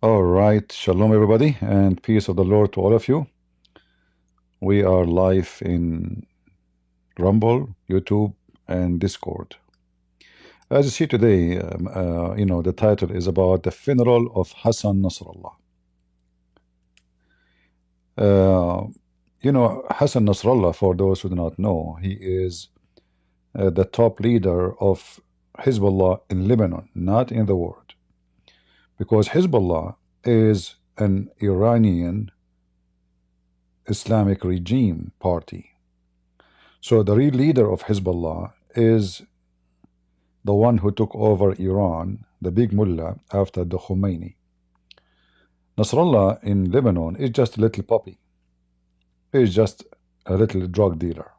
All right, shalom everybody, and peace of the Lord to all of you. We are live in Rumble, YouTube, and Discord. As you see today, the title is about the funeral of Hassan Nasrallah. Hassan Nasrallah, for those who do not know, he is the top leader of Hezbollah in Lebanon, not in the world, because Hezbollah is an Iranian Islamic regime party. So the real leader of Hezbollah is the one who took over Iran, the big mullah, after the Khomeini. Nasrallah in Lebanon is just a little puppy. He's just a little drug dealer.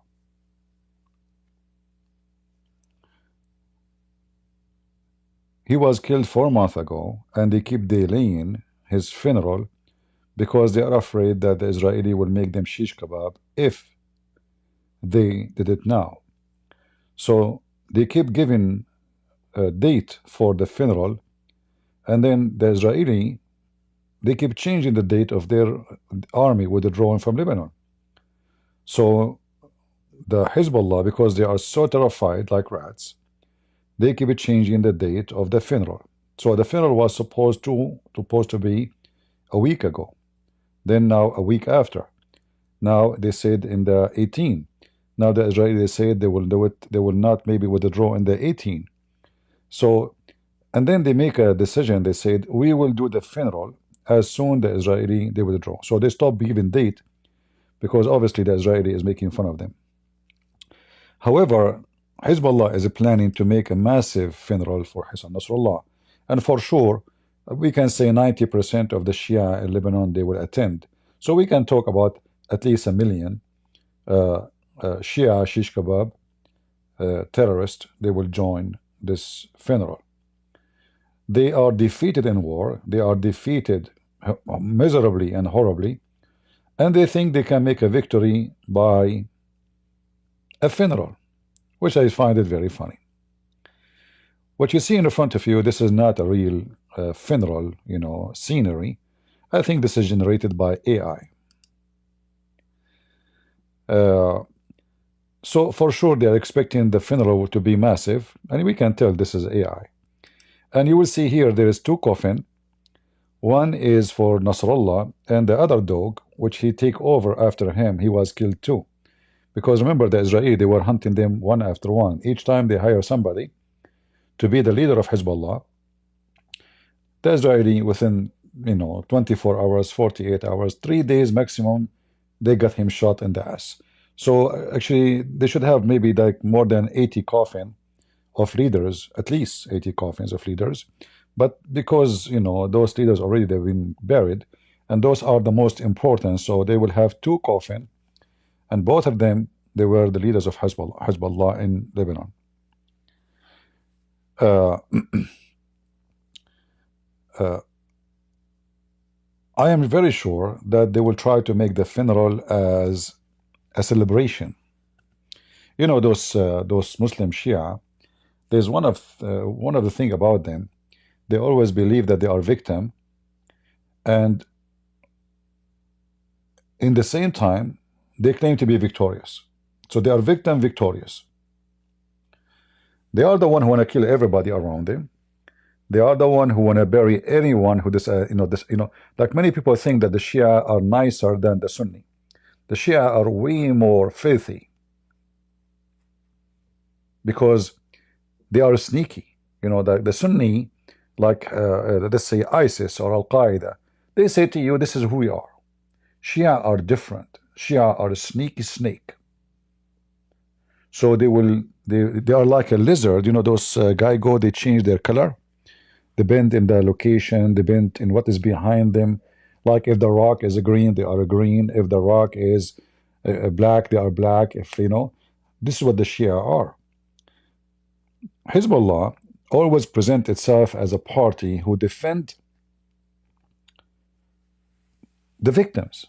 He was killed 4 months ago, and they keep delaying his funeral because they are afraid that the Israeli will make them shish kebab if they did it now. So they keep giving a date for the funeral, and then the Israeli, they keep changing the date of their army withdrawing from Lebanon. So the Hezbollah, because they are so terrified like rats, they keep changing the date of the funeral. So the funeral was supposed to be a week ago, then now a week after. Now they said in the 18. Now the Israelis said they will do it. They will not maybe withdraw in the 18. So, and then they make a decision. They said we will do the funeral as soon the Israeli they withdraw. So they stop giving date because obviously the Israeli is making fun of them. However, Hezbollah is planning to make a massive funeral for Hassan Nasrallah, and for sure we can say 90% of the Shia in Lebanon they will attend. So we can talk about at least 1 million Shia shish kebab terrorists. They will join this funeral. They are defeated in war. They are defeated miserably and horribly, and they think they can make a victory by a funeral, which I find it very funny. What you see in front of you, this is not a real funeral, scenery. I think this is generated by AI. So for sure they are expecting the funeral to be massive, and we can tell this is AI. And you will see here there is 2 coffins. One is for Nasrallah, and the other dog, which he take over after him, he was killed too. Because remember, the Israeli, they were hunting them one after one. Each time they hire somebody to be the leader of Hezbollah, the Israeli within 24 hours, 48 hours, 3 days maximum, they got him shot in the ass. So actually they should have maybe like more than 80 coffins of leaders, at least 80 coffins of leaders. But because those leaders already they've been buried, and those are the most important, so they will have 2 coffins, and both of them they were the leaders of Hezbollah in Lebanon. I am very sure that they will try to make the funeral as a celebration. Those Muslim Shia. There's one of the thing about them. They always believe that they are victim, and in the same time they claim to be victorious. So they are victim victorious. They are the one who want to kill everybody around them. They are the one who want to bury anyone who like many people think that the Shia are nicer than the Sunni. The Shia are way more filthy because they are sneaky. The Sunni, like let's say ISIS or Al Qaeda, they say to you, this is who we are. Shia are different. Shia are a sneaky snake. So they are like a lizard. Those guy go, they change their color. They bend in the location, they bend in what is behind them. Like if the rock is green, they are green. If the rock is black, they are black. This is what the Shia are. Hezbollah always present itself as a party who defend the victims.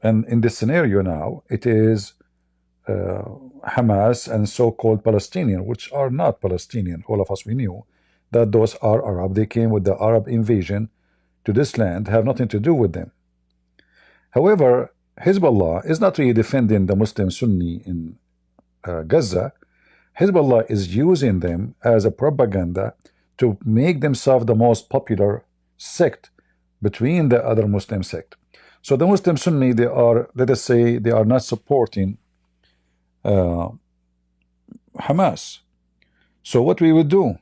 And in this scenario now, it is Hamas and so-called Palestinian, which are not Palestinian. All of us, we knew that those are Arab. They came with the Arab invasion to this land have nothing to do with them. However, Hezbollah is not really defending the Muslim Sunni in Gaza. Hezbollah is using them as a propaganda to make themselves the most popular sect between the other Muslim sect. So the Muslim Sunni, they are, let us say, they are not supporting Hamas. So what we will do,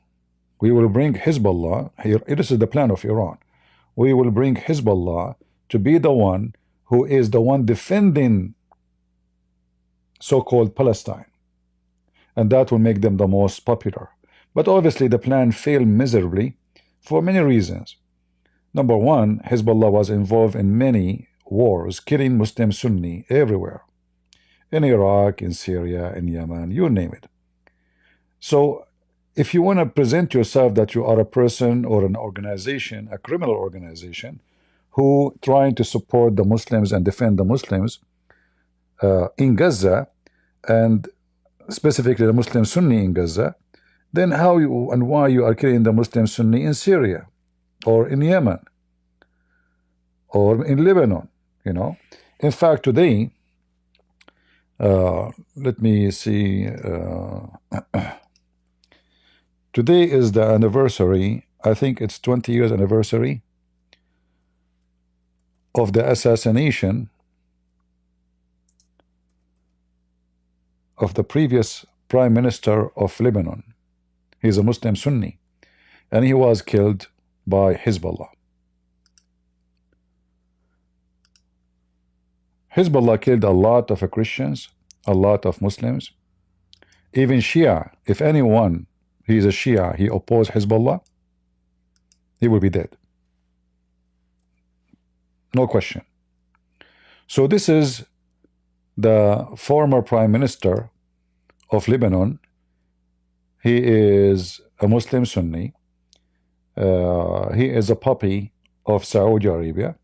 we will bring Hezbollah, here, this is the plan of Iran. We will bring Hezbollah to be the one who is the one defending so-called Palestine. And that will make them the most popular. But obviously the plan failed miserably for many reasons. Number one, Hezbollah was involved in many wars, killing Muslim Sunni everywhere. In Iraq, in Syria, in Yemen, you name it. So if you want to present yourself that you are a person or an organization, a criminal organization, who trying to support the Muslims and defend the Muslims in Gaza, and specifically the Muslim Sunni in Gaza, then how you and why you are killing the Muslim Sunni in Syria or in Yemen or in Lebanon, you know? In fact, today, let me see, today is the anniversary, I think it's 20 years anniversary of the assassination of the previous Prime Minister of Lebanon. He's a Muslim Sunni, and he was killed by Hezbollah. Hezbollah killed a lot of Christians, a lot of Muslims, even Shia. If anyone, he is a Shia, he opposed Hezbollah, he will be dead. No question. So this is the former Prime Minister of Lebanon. He is a Muslim Sunni. He is a puppy of Saudi Arabia.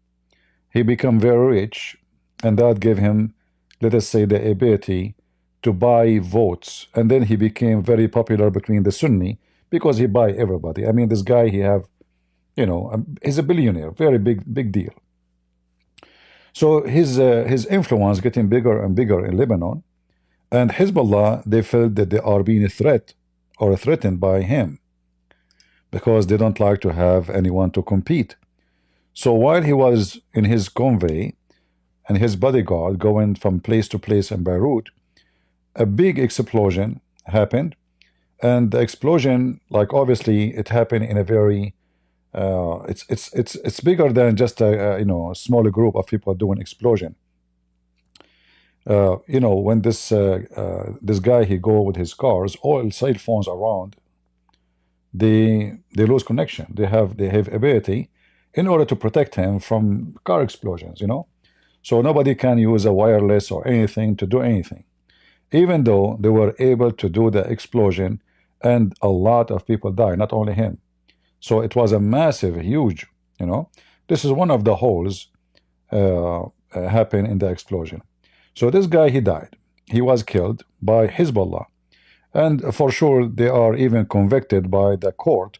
He became very rich, and that gave him, let us say, the ability to buy votes. And then he became very popular between the Sunni because he buy everybody. I mean, this guy, he have, you know, he's a billionaire, very big deal. So his influence getting bigger and bigger in Lebanon, and Hezbollah, they felt that they are being threatened by him because they don't like to have anyone to compete. So while he was in his convoy and his bodyguard going from place to place in Beirut, a big explosion happened, and the explosion, like obviously it happened in a very it's bigger than just a you know, a smaller group of people doing explosion. You know, when this guy, he go with his cars, all cell phones around, they lose connection. They have ability in order to protect him from car explosions, you know. So nobody can use a wireless or anything to do anything, even though they were able to do the explosion, and a lot of people died, not only him. So it was a massive, huge, you know. This is one of the holes happened in the explosion. So this guy, he died. He was killed by Hezbollah. And for sure, they are even convicted by the court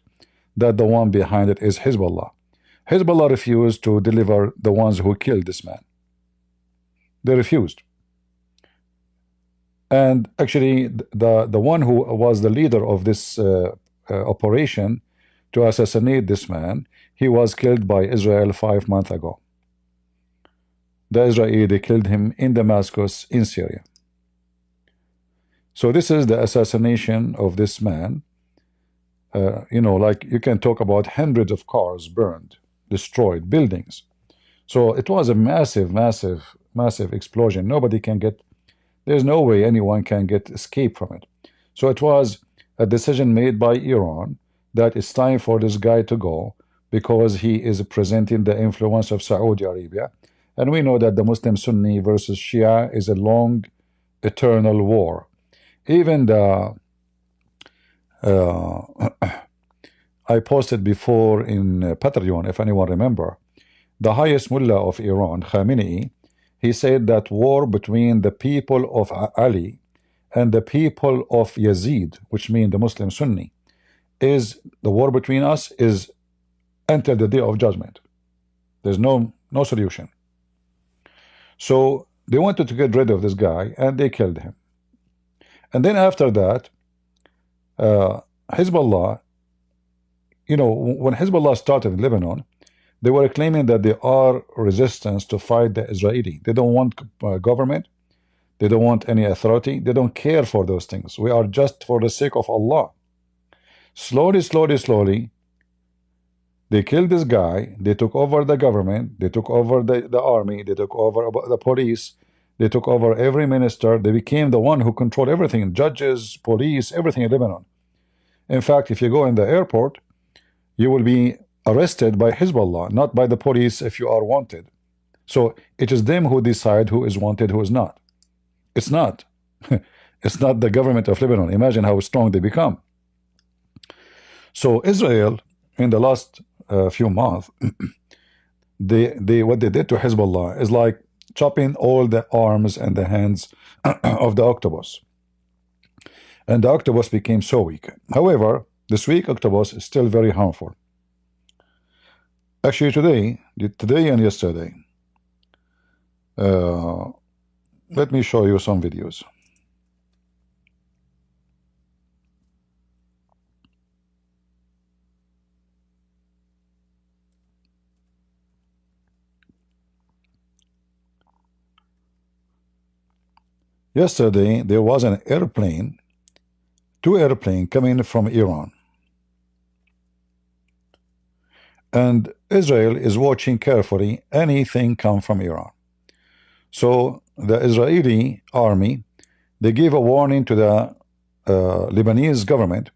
that the one behind it is Hezbollah. Hezbollah refused to deliver the ones who killed this man. They refused. And actually, the one who was the leader of this operation to assassinate this man, he was killed by Israel 5 months ago. The Israeli, they killed him in Damascus in Syria. So this is the assassination of this man. You know, like you can talk about hundreds of cars burned, destroyed, buildings. So it was a massive explosion. Nobody can get, there's no way anyone can get escape from it. So it was a decision made by Iran that it's time for this guy to go because he is presenting the influence of Saudi Arabia. And we know that the Muslim Sunni versus Shia is a long, eternal war. Even the I posted before in Patreon, if anyone remember, the highest mullah of Iran, Khamenei, he said that war between the people of Ali and the people of Yazid, which mean the Muslim Sunni, is the war between us is until the day of judgment. There's no solution. So they wanted to get rid of this guy, and they killed him. And then after that, Hezbollah, when Hezbollah started in Lebanon, they were claiming that they are resistance to fight the Israeli. They don't want government. They don't want any authority. They don't care for those things. We are just for the sake of Allah. Slowly, they killed this guy. They took over the government. They took over the army. They took over the police. They took over every minister. They became the one who controlled everything, judges, police, everything in Lebanon. In fact, if you go in the airport, you will be arrested by Hezbollah, not by the police if you are wanted. So it is them who decide who is wanted, who is not. It's not. It's not the government of Lebanon. Imagine how strong they become. So Israel, in the last few months, what they did to Hezbollah is like chopping all the arms and the hands of the octopus. And the octopus became so weak. However, this weak octopus is still very harmful. Actually, today and yesterday, let me show you some videos. Yesterday, there was an airplane, two airplanes coming from Iran. And Israel is watching carefully anything come from Iran. So the Israeli army, they gave a warning to the Lebanese government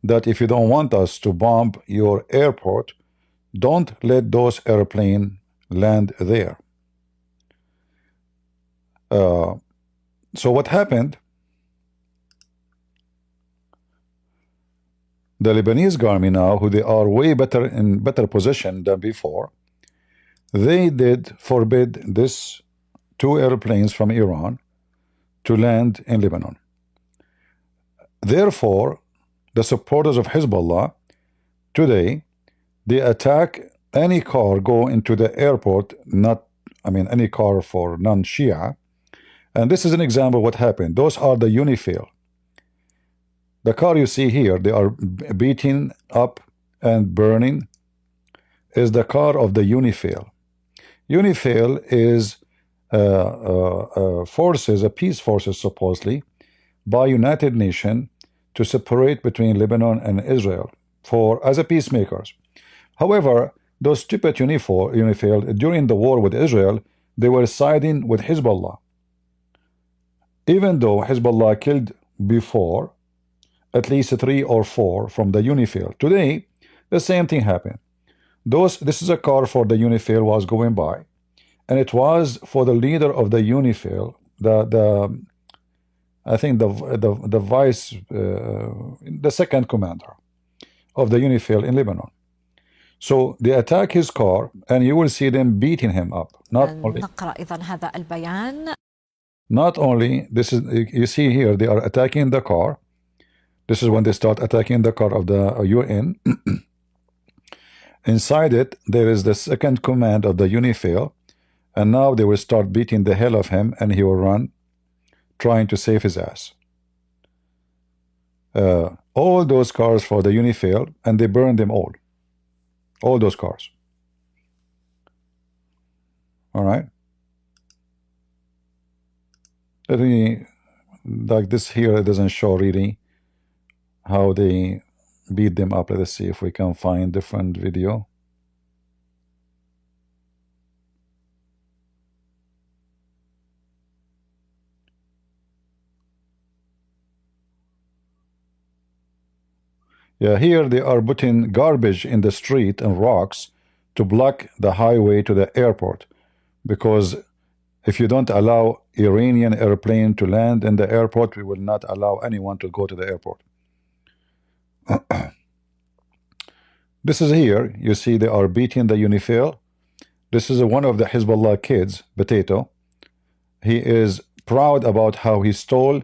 that if you don't want us to bomb your airport, don't let those airplanes land there. So what happened? The Lebanese army now, who they are way better in better position than before, they did forbid this two airplanes from Iran to land in Lebanon. Therefore, the supporters of Hezbollah today, they attack any car go into the airport, any car for non-Shia. And this is an example of what happened. Those are the UNIFIL. The car you see here, they are beating up and burning, is the car of the UNIFIL. UNIFIL is forces, a peace forces supposedly, by United Nations to separate between Lebanon and Israel as a peacemakers. However, those stupid UNIFIL, during the war with Israel, they were siding with Hezbollah. Even though Hezbollah killed before at least 3 or 4 from the UNIFIL. Today, the same thing happened. This is a car for the UNIFIL was going by, and it was for the leader of the UNIFIL, I think the vice, the second commander of the UNIFIL in Lebanon. So they attack his car, and you will see them beating him up. Not only this is, you see here, they are attacking the car. This is when they start attacking the car of the UN. Inside it, there is the second command of the UNIFIL, and now they will start beating the hell of him, and he will run, trying to save his ass. All those cars for the UNIFIL, and they burned them all those cars. All right. Let me, like this here, it doesn't show really how they beat them up. Let us see if we can find different video. Yeah, here they are putting garbage in the street and rocks to block the highway to the airport, because if you don't allow Iranian airplane to land in the airport, we will not allow anyone to go to the airport. This is here, you see they are beating the UNIFIL. This is one of the Hezbollah kids, Potato. He is proud about how he stole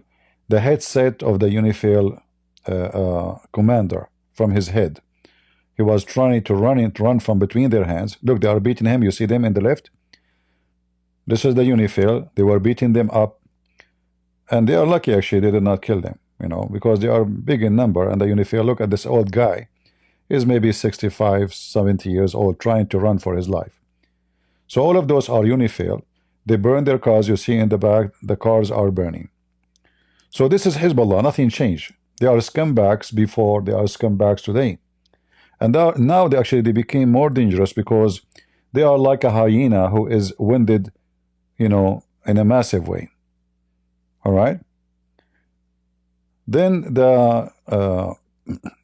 the headset of the UNIFIL commander from his head. He was trying to run from between their hands. Look, they are beating him. You see them in the left? This is the UNIFIL. They were beating them up. And they are lucky, actually, they did not kill them, you know, because they are big in number. And the UNIFIL, look at this old guy, is maybe 65, 70 years old, trying to run for his life. So all of those are UNIFIL. They burn their cars. You see in the back, the cars are burning. So this is Hezbollah. Nothing changed. They are scumbags before, they are scumbags today. And now they became more dangerous because they are like a hyena who is winded, you know, in a massive way. All right. Then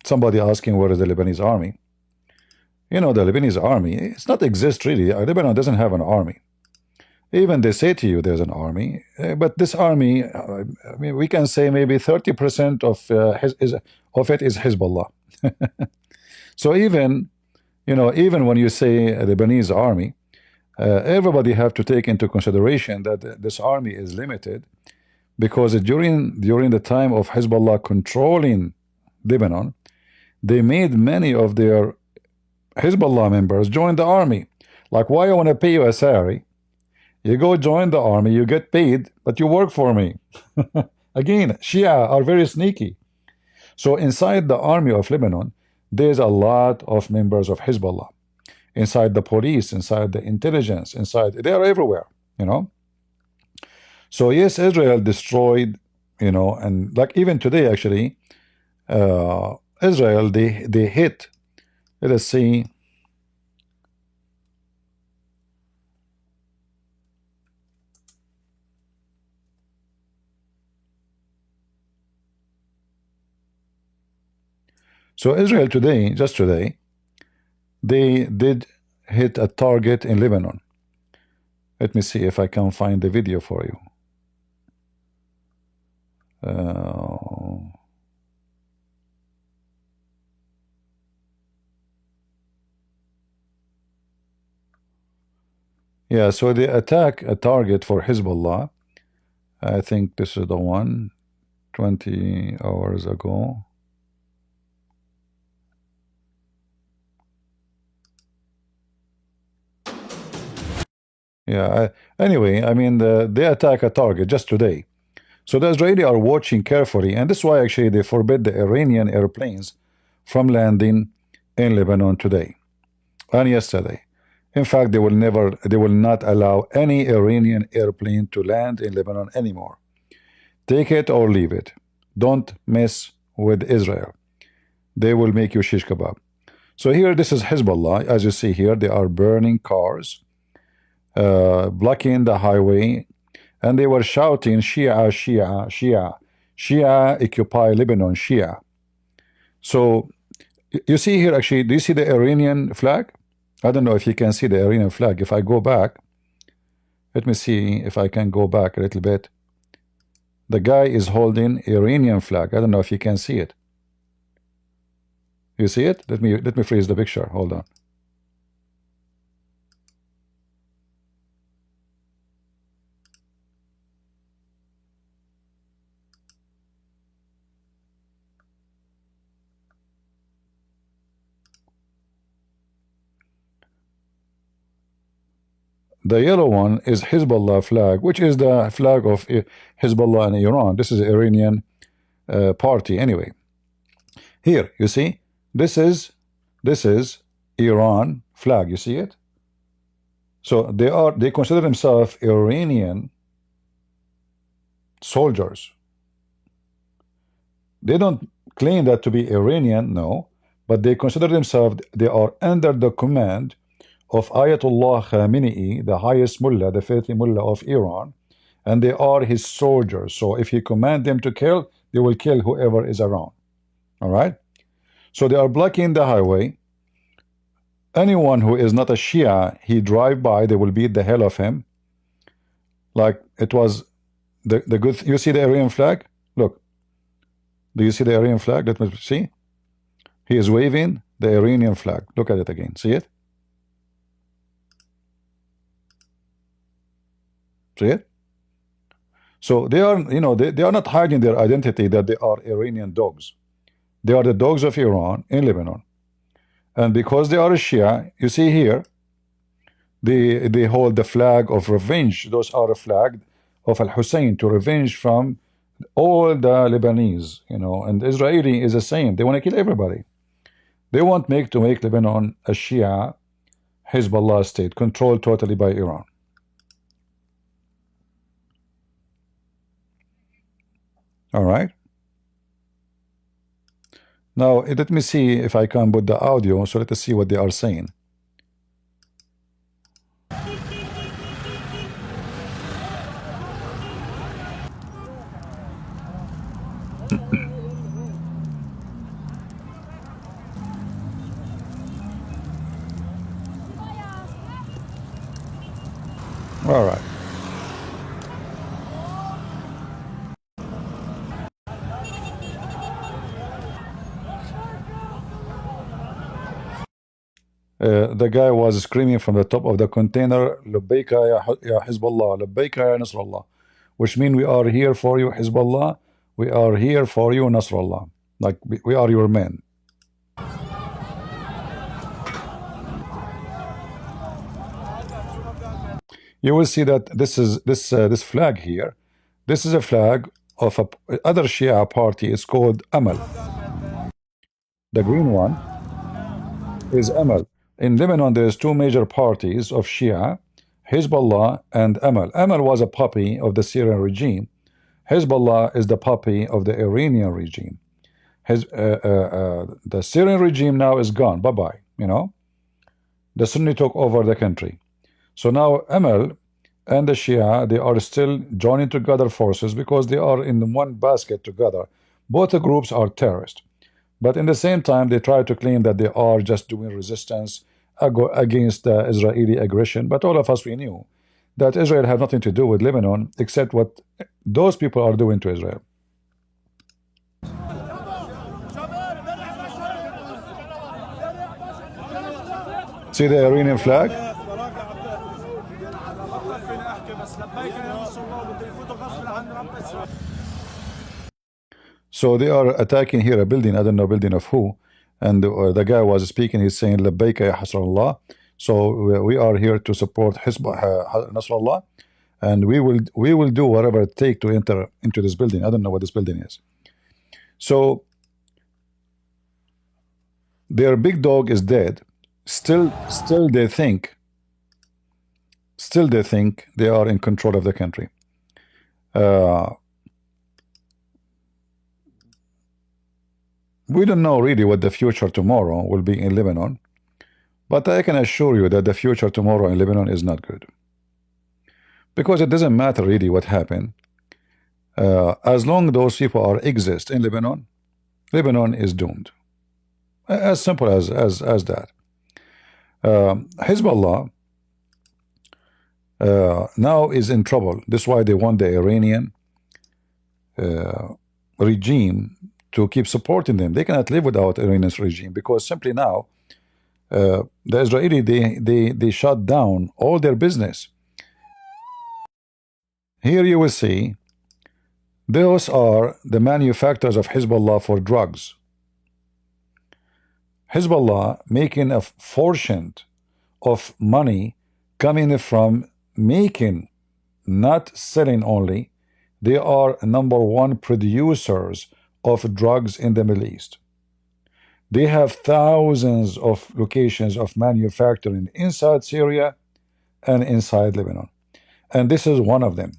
somebody asking where is the Lebanese army? You know, the Lebanese army, it's not exist really. Lebanon doesn't have an army. Even they say to you there's an army, but this army, I mean, we can say maybe 30% of it is Hezbollah. So even, you know, even when you say a Lebanese army, everybody have to take into consideration that this army is limited, because during the time of Hezbollah controlling Lebanon, they made many of their Hezbollah members join the army. Like, why I want to pay you a salary? You go join the army, you get paid, but you work for me. Again, Shia are very sneaky. So inside the army of Lebanon, there's a lot of members of Hezbollah. Inside the police, inside the intelligence, they are everywhere, you know. So yes, Israel destroyed, you know, and like even today actually, Israel, they hit, let us see. So Israel today, just today, they did hit a target in Lebanon. Let me see if I can find the video for you. Yeah, so they attack a target for Hezbollah. I think this is the one, 20 hours ago. Yeah, anyway, I mean, they attack a target just today. So the Israeli are watching carefully, and this is why actually they forbid the Iranian airplanes from landing in Lebanon today and yesterday. In fact, they will not allow any Iranian airplane to land in Lebanon anymore. Take it or leave it. Don't mess with Israel. They will make you shish kebab. So here, this is Hezbollah. As you see here, they are burning cars, blocking the highway, and they were shouting, Shia, Shia, Shia, Shia, occupy Lebanon, Shia. So you see here, actually, do you see the Iranian flag? I don't know if you can see the Iranian flag. If I go back, let me see if I can go back a little bit. The guy is holding Iranian flag. I don't know if you can see it. You see it? Let me freeze the picture. Hold on. The yellow one is Hezbollah flag, which is the flag of Hezbollah in Iran. This is Iranian party anyway. Here, you see, this is Iran flag. You see it? So they consider themselves Iranian soldiers. They don't claim that to be Iranian, no, but they consider themselves, they are under the command of Ayatollah Khamenei, the highest mullah, the faithful mullah of Iran, and they are his soldiers. So if he command them to kill, they will kill whoever is around. All right? So they are blocking the highway. Anyone who is not a Shia, he drive by, they will beat the hell of him. Like it was the good. You see the Aryan flag? Look. Do you see the Aryan flag? Let me see. He is waving the Iranian flag. Look at it again. See it? See it? So they are, you know, they are not hiding their identity that they are Iranian dogs. They are the dogs of Iran in Lebanon. And because they are a Shia, you see here, they hold the flag of revenge. Those are a flag of Al-Hussein to revenge from all the Lebanese, and the Israeli is the same. They want to kill everybody. They want to make Lebanon a Shia Hezbollah state controlled totally by Iran. All right. Now let me see if I can put the audio. So let us see what they are saying. All right. The guy was screaming from the top of the container, "Labbaika ya Hezbollah, Labbaika ya Nasrallah," which means we are here for you, Hezbollah. We are here for you, Nasrallah. Like we are your men. You will see that this flag here. This is a flag of a other Shia party. It's called Amal. The green one is Amal. In Lebanon, there's two major parties of Shia, Hezbollah and Amal. Amal was a puppy of the Syrian regime. Hezbollah is the puppy of the Iranian regime. The Syrian regime now is gone. Bye-bye. The Sunni took over the country. So now Amal and the Shia, they are still joining together forces because they are in one basket together. Both the groups are terrorists. But in the same time, they try to claim that they are just doing resistance against the Israeli aggression. But all of us, we knew that Israel had nothing to do with Lebanon except what those people are doing to Israel. See the Iranian flag? So they are attacking here a building. I don't know building of who. And the guy was speaking. He's saying Labbaika ya Hassanallah. So we are here to support Hizb Nasrallah, and we will do whatever it takes to enter into this building. I don't know what this building is. So their big dog is dead. Still they think they are in control of the country. We don't know really what the future tomorrow will be in Lebanon, but I can assure you that the future tomorrow in Lebanon is not good, because it doesn't matter really what happened. As long those people exist in Lebanon, Lebanon is doomed. As simple as that. Hezbollah now is in trouble. That's why they want the Iranian regime to keep supporting them. They cannot live without Iranian's regime, because simply now the Israeli, they shut down all their business. Here you will see those are the manufacturers of Hezbollah for drugs. Hezbollah making a fortune of money coming from making, not selling only. They are #1 producers of drugs in the Middle East. They have thousands of locations of manufacturing inside Syria and inside Lebanon, and this is one of them.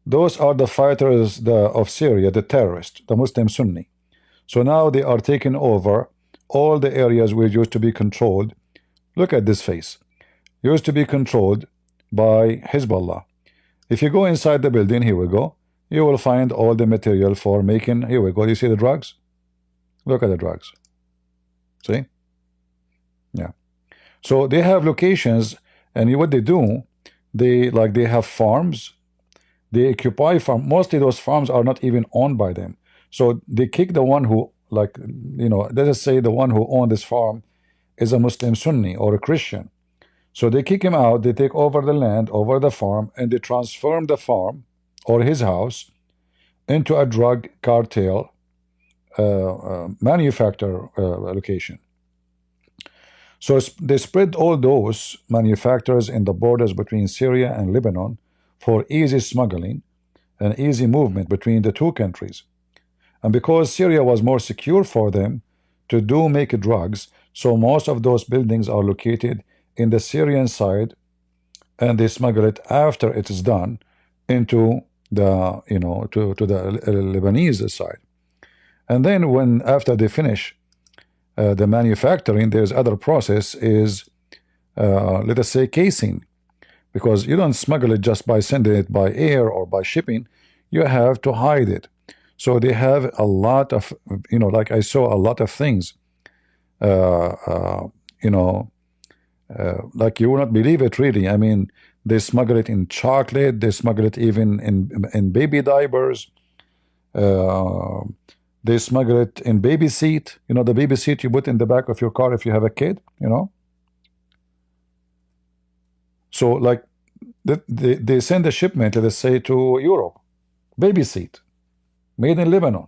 Those are the fighters of Syria, the terrorists, the Muslim Sunni. So now they are taking over all the areas which used to be controlled. Look at this face. Used to be controlled by Hezbollah. If you go inside the building, here we go, you will find all the material for making. Here we go. You see the drugs? Look at the drugs. See? Yeah. So they have locations, and what they do, they have farms. They occupy farm. Mostly those farms are not even owned by them. So they kick the one who, let us say the one who owned this farm is a Muslim Sunni or a Christian. So they kick him out, they take over the land, over the farm, and they transform the farm or his house into a drug cartel manufacturer location. So they spread all those manufacturers in the borders between Syria and Lebanon for easy smuggling and easy movement between the two countries. And because Syria was more secure for them to do make drugs, so most of those buildings are located in the Syrian side, and they smuggle it after it is done into the to the Lebanese side. And then when after they finish the manufacturing, there's other process is let us say casing, because you don't smuggle it just by sending it by air or by shipping. You have to hide it. So they have a lot of, like I saw a lot of things, like you will not believe it really. I mean, they smuggle it in chocolate, they smuggle it even in baby diapers, they smuggle it in baby seat, the baby seat you put in the back of your car if you have a kid, So like they send a shipment, let us say, to Europe, baby seat, made in Lebanon,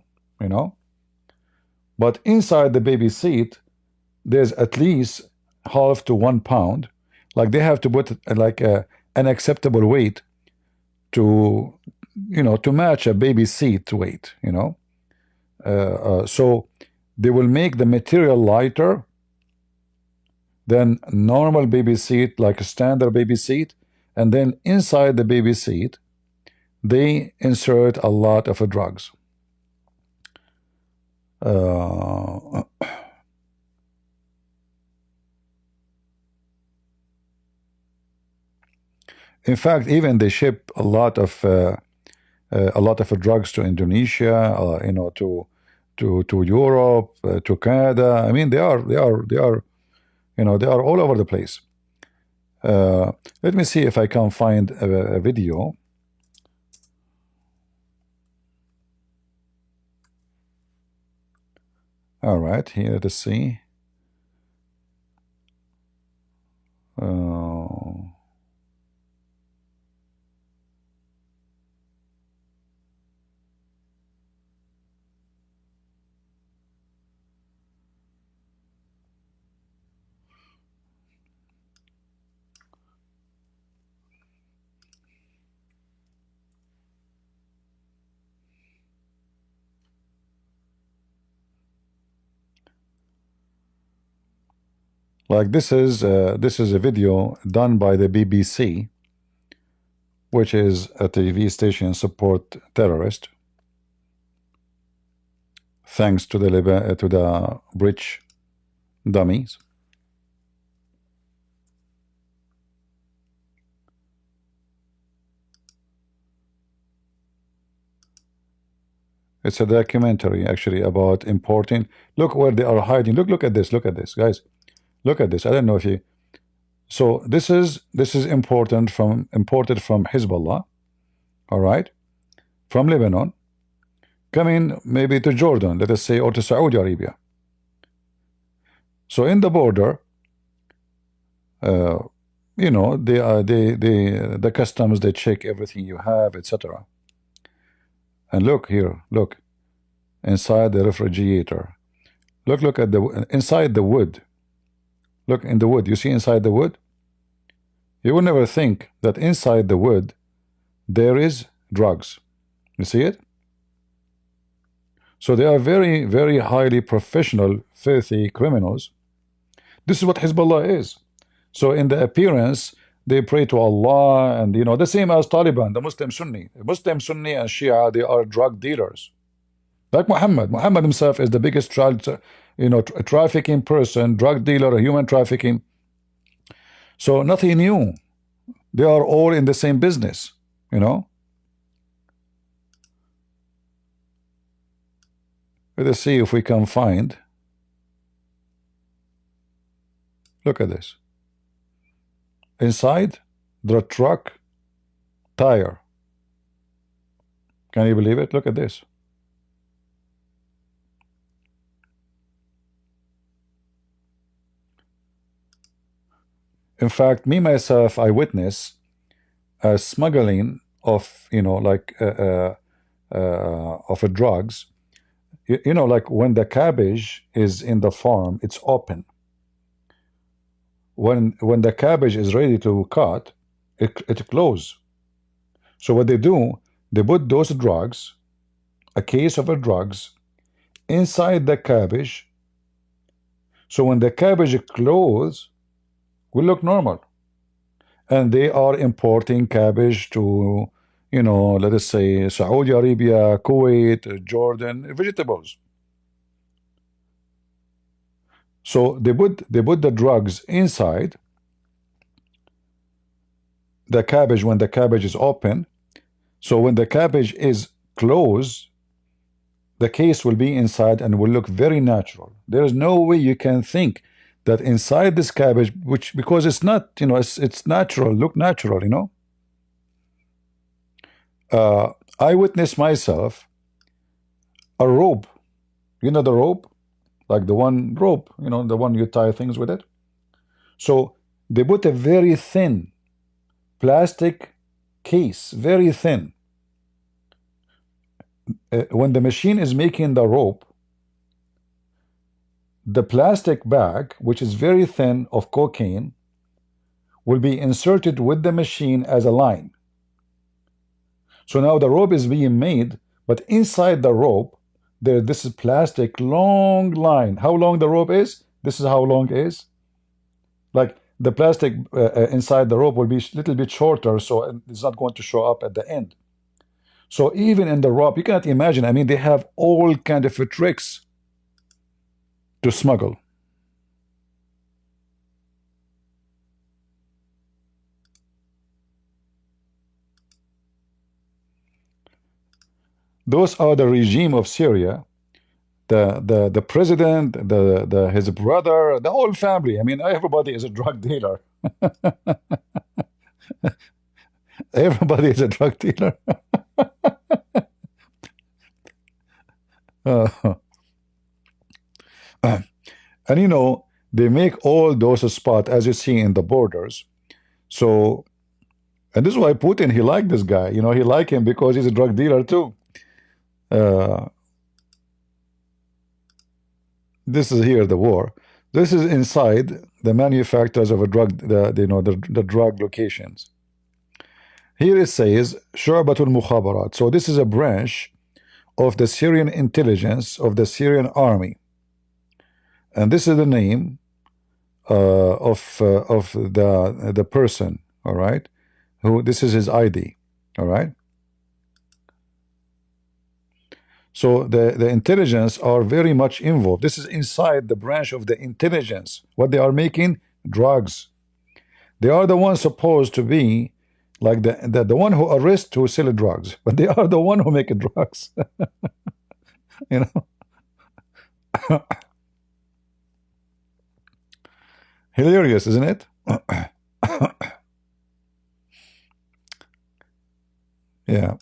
But inside the baby seat, there's at least half to 1 pound. Like they have to put like an acceptable weight to, to match a baby seat weight, So they will make the material lighter than normal baby seat, like a standard baby seat, and then inside the baby seat they insert a lot of drugs. In fact, even they ship a lot of drugs to Indonesia, to Europe, to Canada. I mean, they are all over the place. Let me see if I can find a video. All right, here to see. Like this is a video done by the BBC, which is a TV station support terrorist, thanks to the bridge dummies. It's a documentary actually about importing. Look where they are hiding. Look at this. Look at this, guys. Look at this. I don't know if you. So this is imported from Hezbollah, all right, from Lebanon, coming maybe to Jordan, let us say, or to Saudi Arabia. So in the border, the customs, they check everything you have, etc. And look here, look inside the refrigerator. Look at the inside the wood. Look in the wood. You see inside the wood? You will never think that inside the wood there is drugs. You see it? So they are very, very highly professional, filthy criminals. This is what Hezbollah is. So in the appearance, they pray to Allah, and the same as Taliban, the Muslim Sunni. Muslim Sunni and Shia, they are drug dealers. Like Muhammad. Muhammad himself is the biggest trafficking person, drug dealer, human trafficking. So nothing new. They are all in the same business, Let us see if we can find. Look at this. Inside the truck tire. Can you believe it? Look at this. In fact, me myself, I witness a smuggling of of drugs, you know, like when the cabbage is in the farm, it's open. When the cabbage is ready to cut, it closes. So what they do, they put those drugs, a case of drugs, inside the cabbage. So when the cabbage closes, will look normal. And they are importing cabbage to, you know, let us say Saudi Arabia, Kuwait, Jordan, vegetables. So they put the drugs inside the cabbage when the cabbage is open. So when the cabbage is closed, the case will be inside and will look very natural. There is no way you can think that inside this cabbage, which because it's not, you know, it's natural, look natural, you know. I witnessed myself a rope, you know, the rope, like the one rope, you know, the one you tie things with it. So they put a very thin plastic case, very thin. When the machine is making the rope, the plastic bag, which is very thin of cocaine, will be inserted with the machine as a line. So now the rope is being made, but inside the rope, this is plastic long line. How long the rope is? This is how long it is. Like the plastic inside the rope will be a little bit shorter, so it's not going to show up at the end. So even in the rope, you cannot imagine. I mean, they have all kind of tricks to smuggle. Those are the regime of Syria, the president, his brother, the whole family. I mean, everybody is a drug dealer. Everybody is a drug dealer. And you know, they make all those spots as you see in the borders. So, and this is why Putin, he liked this guy. You know, he liked him because he's a drug dealer too. This is here the war. This is inside the manufacturers of a drug, the drug locations. Here it says Shu'batul Mukhabarat. So this is a branch of the Syrian intelligence of the Syrian army, and this is the name of the person. All right, who this is his ID. All right. So the intelligence are very much involved. This is inside the branch of the intelligence. What they are making? Drugs. They are the ones supposed to be like the one who arrest who sell drugs, but they are the one who make drugs. You know, hilarious, isn't it? Yeah.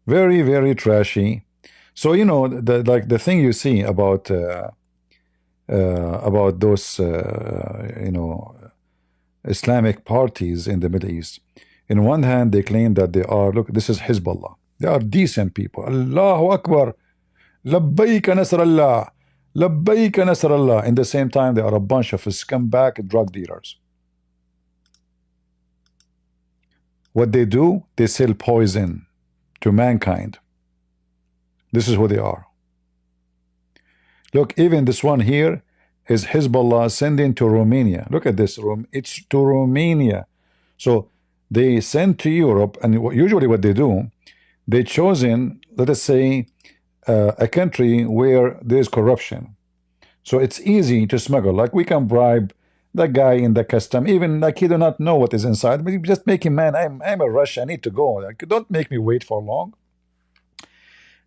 Very, very trashy. So you know, the thing you see about those you know, Islamic parties in the Middle East. In one hand, they claim that they are, look, this is Hezbollah. They are decent people. Allahu Akbar. Labbaik Nasrallah. Labbaik Nasrallah. In the same time, they are a bunch of scumbag drug dealers. What they do, they sell poison to mankind. This is who they are. Look, even this one here is Hezbollah sending to Romania. Look at this. It's to Romania. So they send to Europe, and usually what they do, they chosen, let us say, a country where there's corruption. So it's easy to smuggle. Like we can bribe the guy in the custom, even like he do not know what is inside, but you just make him, man, I'm a rush, I need to go. Like, don't make me wait for long.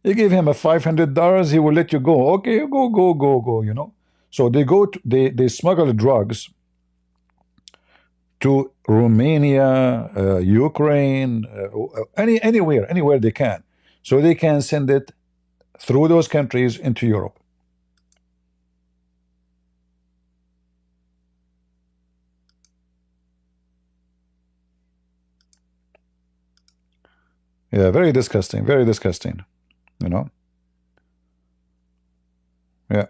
You give him a $500, he will let you go. Okay, go, you know. So they go to, they smuggle drugs to Romania, Ukraine, anywhere they can. So they can send it through those countries into Europe. Yeah, very disgusting, very disgusting. you know. Yeah.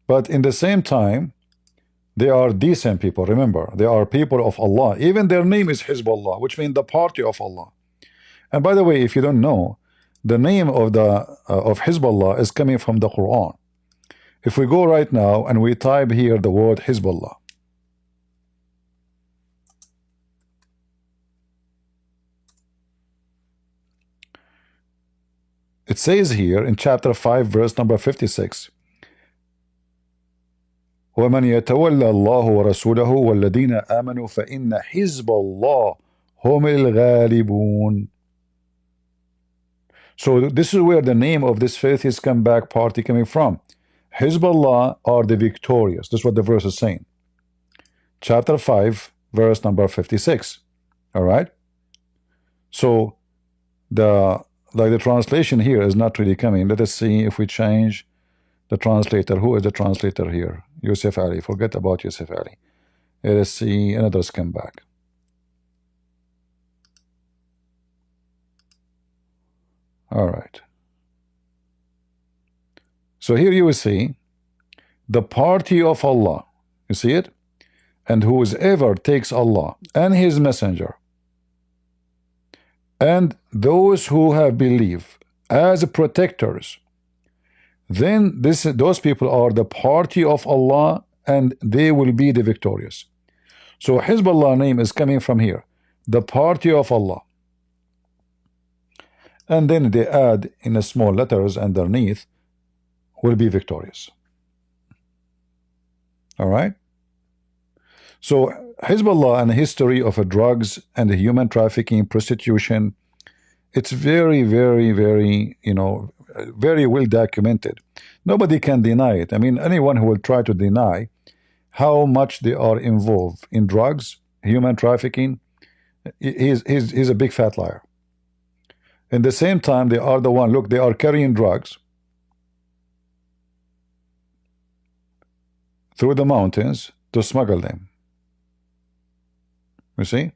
But in the same time, they are decent people. Remember, they are people of Allah. Even their name is Hizbullah, which means the party of Allah. And by the way, if you don't know, the name of the of Hizbullah is coming from the Quran. If we go right now and we type here the word Hizbullah, it says here in chapter 5, verse number 56, وَمَنْ يَتَوَلَّ اللَّهُ وَرَسُولَهُ وَالَّذِينَ آمَنُوا فَإِنَّ حِزْبَ اللَّهِ هُمُ الْغَالِبُونَ. So this is where the name of this faith comeback party coming from. Hizbullah are the victorious. That's what the verse is saying. Chapter 5, verse number 56. All right. So the translation here is not really coming. Let us see if we change the translator. Who is the translator here? Yusuf Ali. Forget about Yusuf Ali. Let us see another comeback. All right. So here you will see the party of Allah. You see it? And whoever takes Allah and His Messenger and those who have believed as protectors, then those people are the party of Allah and they will be the victorious. So Hizbullah name is coming from here, the party of Allah. And then they add in the small letters underneath, will be victorious. All right. So Hizbullah and the history of drugs and human trafficking, prostitution, it's very, very, very, very well documented. Nobody can deny it. I mean, anyone who will try to deny how much they are involved in drugs, human trafficking, he's a big fat liar. In the same time, they are the one, look, they are carrying drugs through the mountains to smuggle them. You see?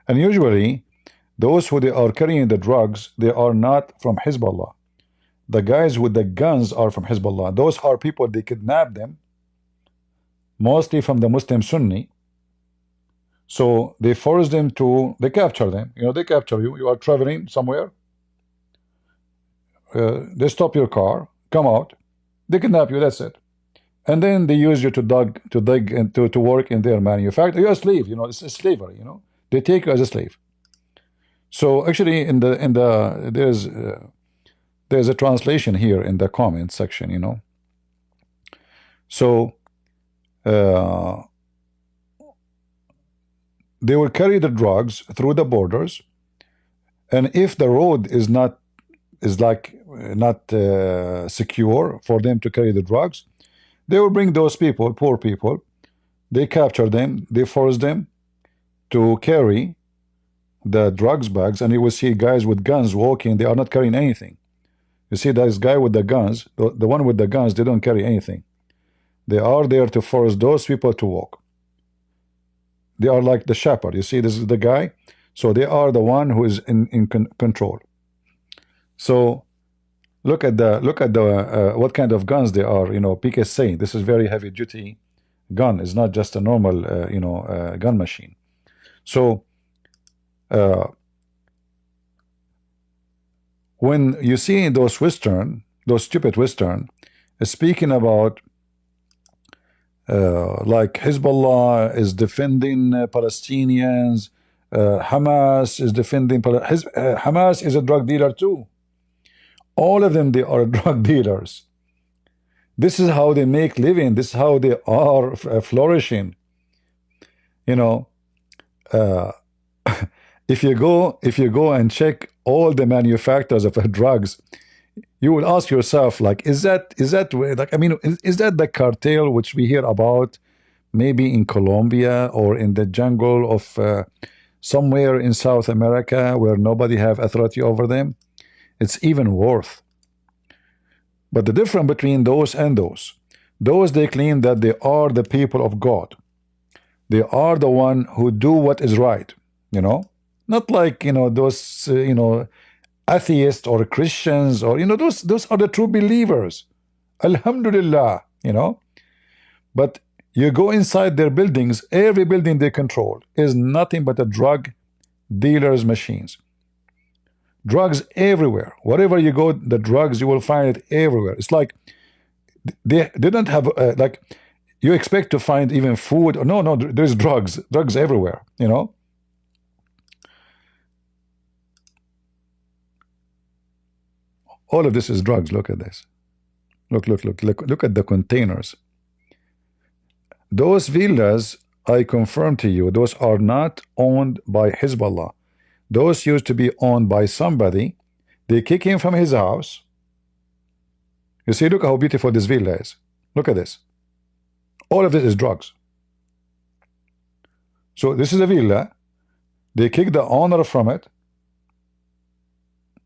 And usually, those who they are carrying the drugs, they are not from Hezbollah. The guys with the guns are from Hezbollah. Those are people, they kidnap them, mostly from the Muslim Sunni. So they force them to, they capture them. They capture you. You are traveling somewhere. They stop your car, come out, they kidnap you. That's it. And then they use you to dig and to work in their manufacturing. You're a slave. It's a slavery. They take you as a slave. So actually, there's a translation here in the comment section. So they will carry the drugs through the borders, and if the road is not secure for them to carry the drugs, they will bring those people, poor people, they capture them, they force them to carry the drugs bags, and you will see guys with guns walking. They are not carrying anything. You see this guy with the guns, the one with the guns, they don't carry anything. They are there to force those people to walk. They are like the shepherd. You see, this is the guy. So they are the one who is in control. So look at the what kind of guns they are. PKC. This is very heavy duty gun. It's not just a normal gun machine. So when you see those stupid Western, speaking about like Hezbollah is defending Palestinians, Hamas is defending Hamas is a drug dealer too. All of them, they are drug dealers. This is how they make living. This is how they are flourishing. If you go and check all the manufacturers of drugs, you will ask yourself, like, is that like, I mean, is that the cartel which we hear about maybe in Colombia or in the jungle of somewhere in South America where nobody have authority over them? It's even worse. But the difference between those they claim that they are the people of God. They are the one who do what is right, you know, not like those atheists or Christians, or those are the true believers. Alhamdulillah, but you go inside their buildings, every building they control is nothing but a drug dealers machines. Drugs everywhere. Wherever you go, the drugs, you will find it everywhere. It's like they didn't have like you expect to find even food. No, there's drugs everywhere, all of this is drugs. Look at this. Look at the containers. Those villas, I confirm to you, those are not owned by Hezbollah. Those used to be owned by somebody. They kick him from his house. You see, look how beautiful this villa is. Look at this. All of this is drugs. So this is a villa. They kick the owner from it.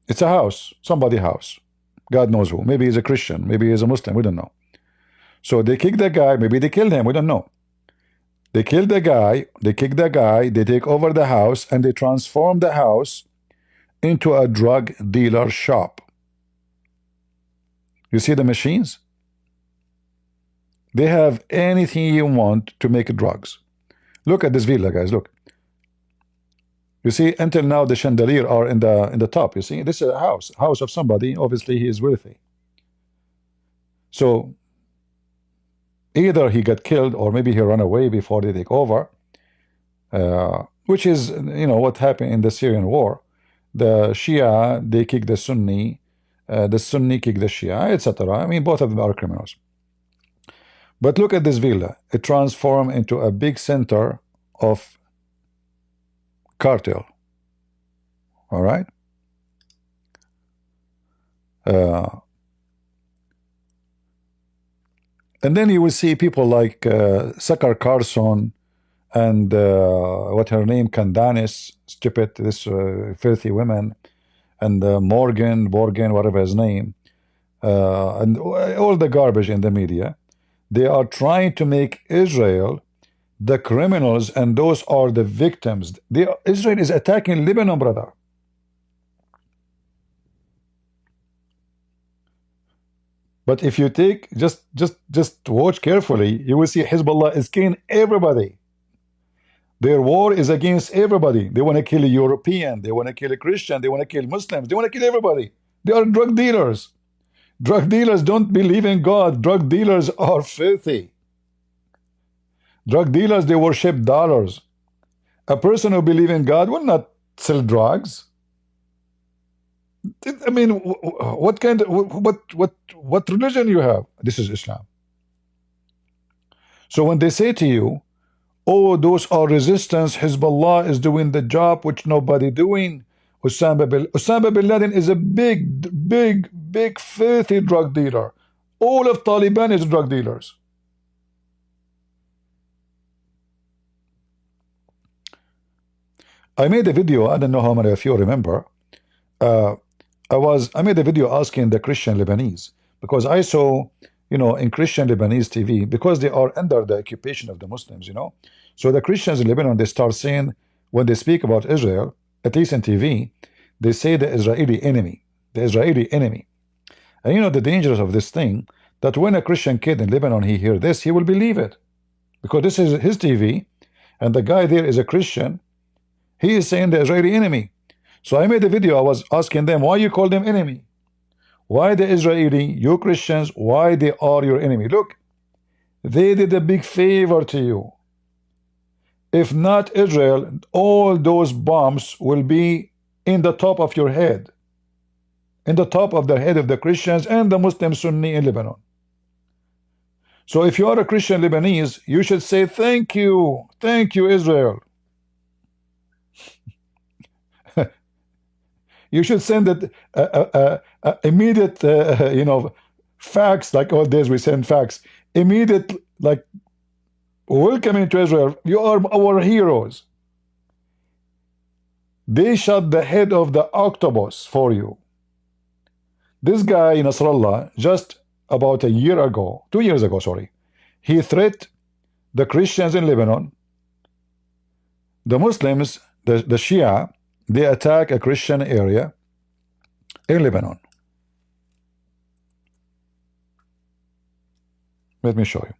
It's a house, somebody's house. God knows who. Maybe he's a Christian. Maybe he's a Muslim. We don't know. So they kick the guy. Maybe they killed him. We don't know. They kill the guy. They kick the guy. They take over the house and they transform the house into a drug dealer shop. You see the machines? They have anything you want to make drugs. Look at this villa, guys. Look. You see, until now the chandelier are in the top. You see, this is a house of somebody. Obviously, he is wealthy. So either he got killed or maybe he ran away before they take over, which is what happened in the Syrian war. The Shia, they kick the Sunni kick the Shia, etc. I mean, both of them are criminals. But look at this villa. It transformed into a big center of cartel. All right. And then you will see people like Sakar Carson and what her name, Candanis, stupid, this filthy women, and Morgan, whatever his name, and all the garbage in the media. They are trying to make Israel the criminals, and those are the victims. Israel is attacking Lebanon, brother. But if you take just watch carefully, you will see Hezbollah is killing everybody. Their war is against everybody. They want to kill a European, they want to kill a Christian, they want to kill Muslims, they want to kill everybody. They are drug dealers. Drug dealers don't believe in God. Drug dealers are filthy. Drug dealers, they worship dollars. A person who believes in God will not sell drugs. I mean, what kind of what religion you have? This is Islam. So when they say to you, oh, those are resistance, Hezbollah is doing the job which nobody doing, Osama bin Laden is a big filthy drug dealer. All of Taliban is drug dealers. I made a video, I don't know how many of you remember. I made a video asking the Christian Lebanese, because I saw, in Christian Lebanese TV, because they are under the occupation of the Muslims, So the Christians in Lebanon, they start saying, when they speak about Israel, at least in TV, they say the Israeli enemy. The Israeli enemy. And the dangers of this thing, that when a Christian kid in Lebanon, he hear this, he will believe it. Because this is his TV, and the guy there is a Christian, he is saying the Israeli enemy. So I made a video, I was asking them, why you call them enemy? Why the Israeli, you Christians, why they are your enemy? Look, they did a big favor to you. If not Israel, all those bombs will be in the top of your head. In the top of the head of the Christians and the Muslim Sunni in Lebanon. So if you are a Christian Lebanese, you should say, thank you, Israel. You should send it immediate, fax, like all days we send fax. Immediate, like, welcome to Israel. You are our heroes. They shot the head of the octopus for you. This guy, Nasrallah, just about a year ago, 2 years ago, sorry, he threatened the Christians in Lebanon, the Muslims, the Shia, they attack a Christian area in Lebanon. Let me show you.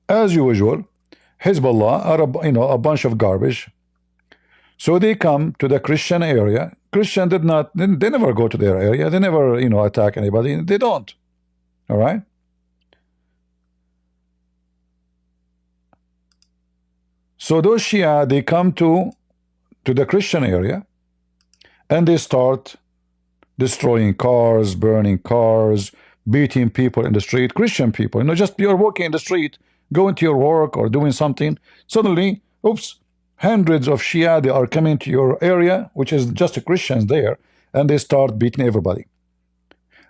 As usual, Hezbollah are a bunch of garbage. So they come to the Christian area. Christian did not, they never go to their area. They never, attack anybody. They don't. All right. So those Shia, they come to the Christian area, and they start destroying cars, burning cars, beating people in the street. Christian people, just you're walking in the street, going to your work or doing something. Suddenly, oops, hundreds of Shia, they are coming to your area, which is just Christians there, and they start beating everybody.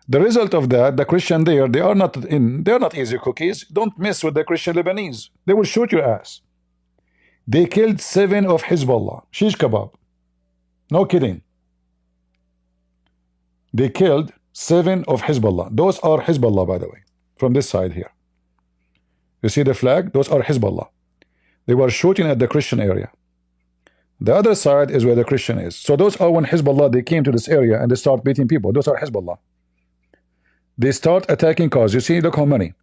The result of that, the Christian there, they're not easy cookies. Don't mess with the Christian Lebanese. They will shoot your ass. They killed 7 of Hezbollah. Shish kebab. No kidding. They killed 7 of Hezbollah. Those are Hezbollah, by the way, from this side here. You see the flag? Those are Hezbollah. They were shooting at the Christian area. The other side is where the Christian is. So those are when Hezbollah, they came to this area and they start beating people. Those are Hezbollah. They start attacking cars. You see, look how many.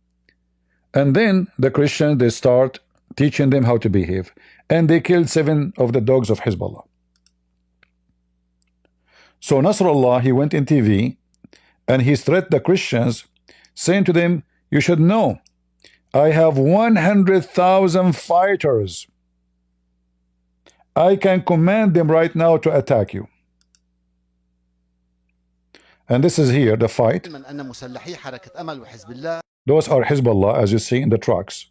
And then the Christians, they start teaching them how to behave. And they killed 7 of the dogs of Hezbollah. So Nasrallah, he went in TV and he threatened the Christians, saying to them, you should know, I have 100,000 fighters. I can command them right now to attack you. And this is here, the fight. Those are Hezbollah, as you see in the trucks,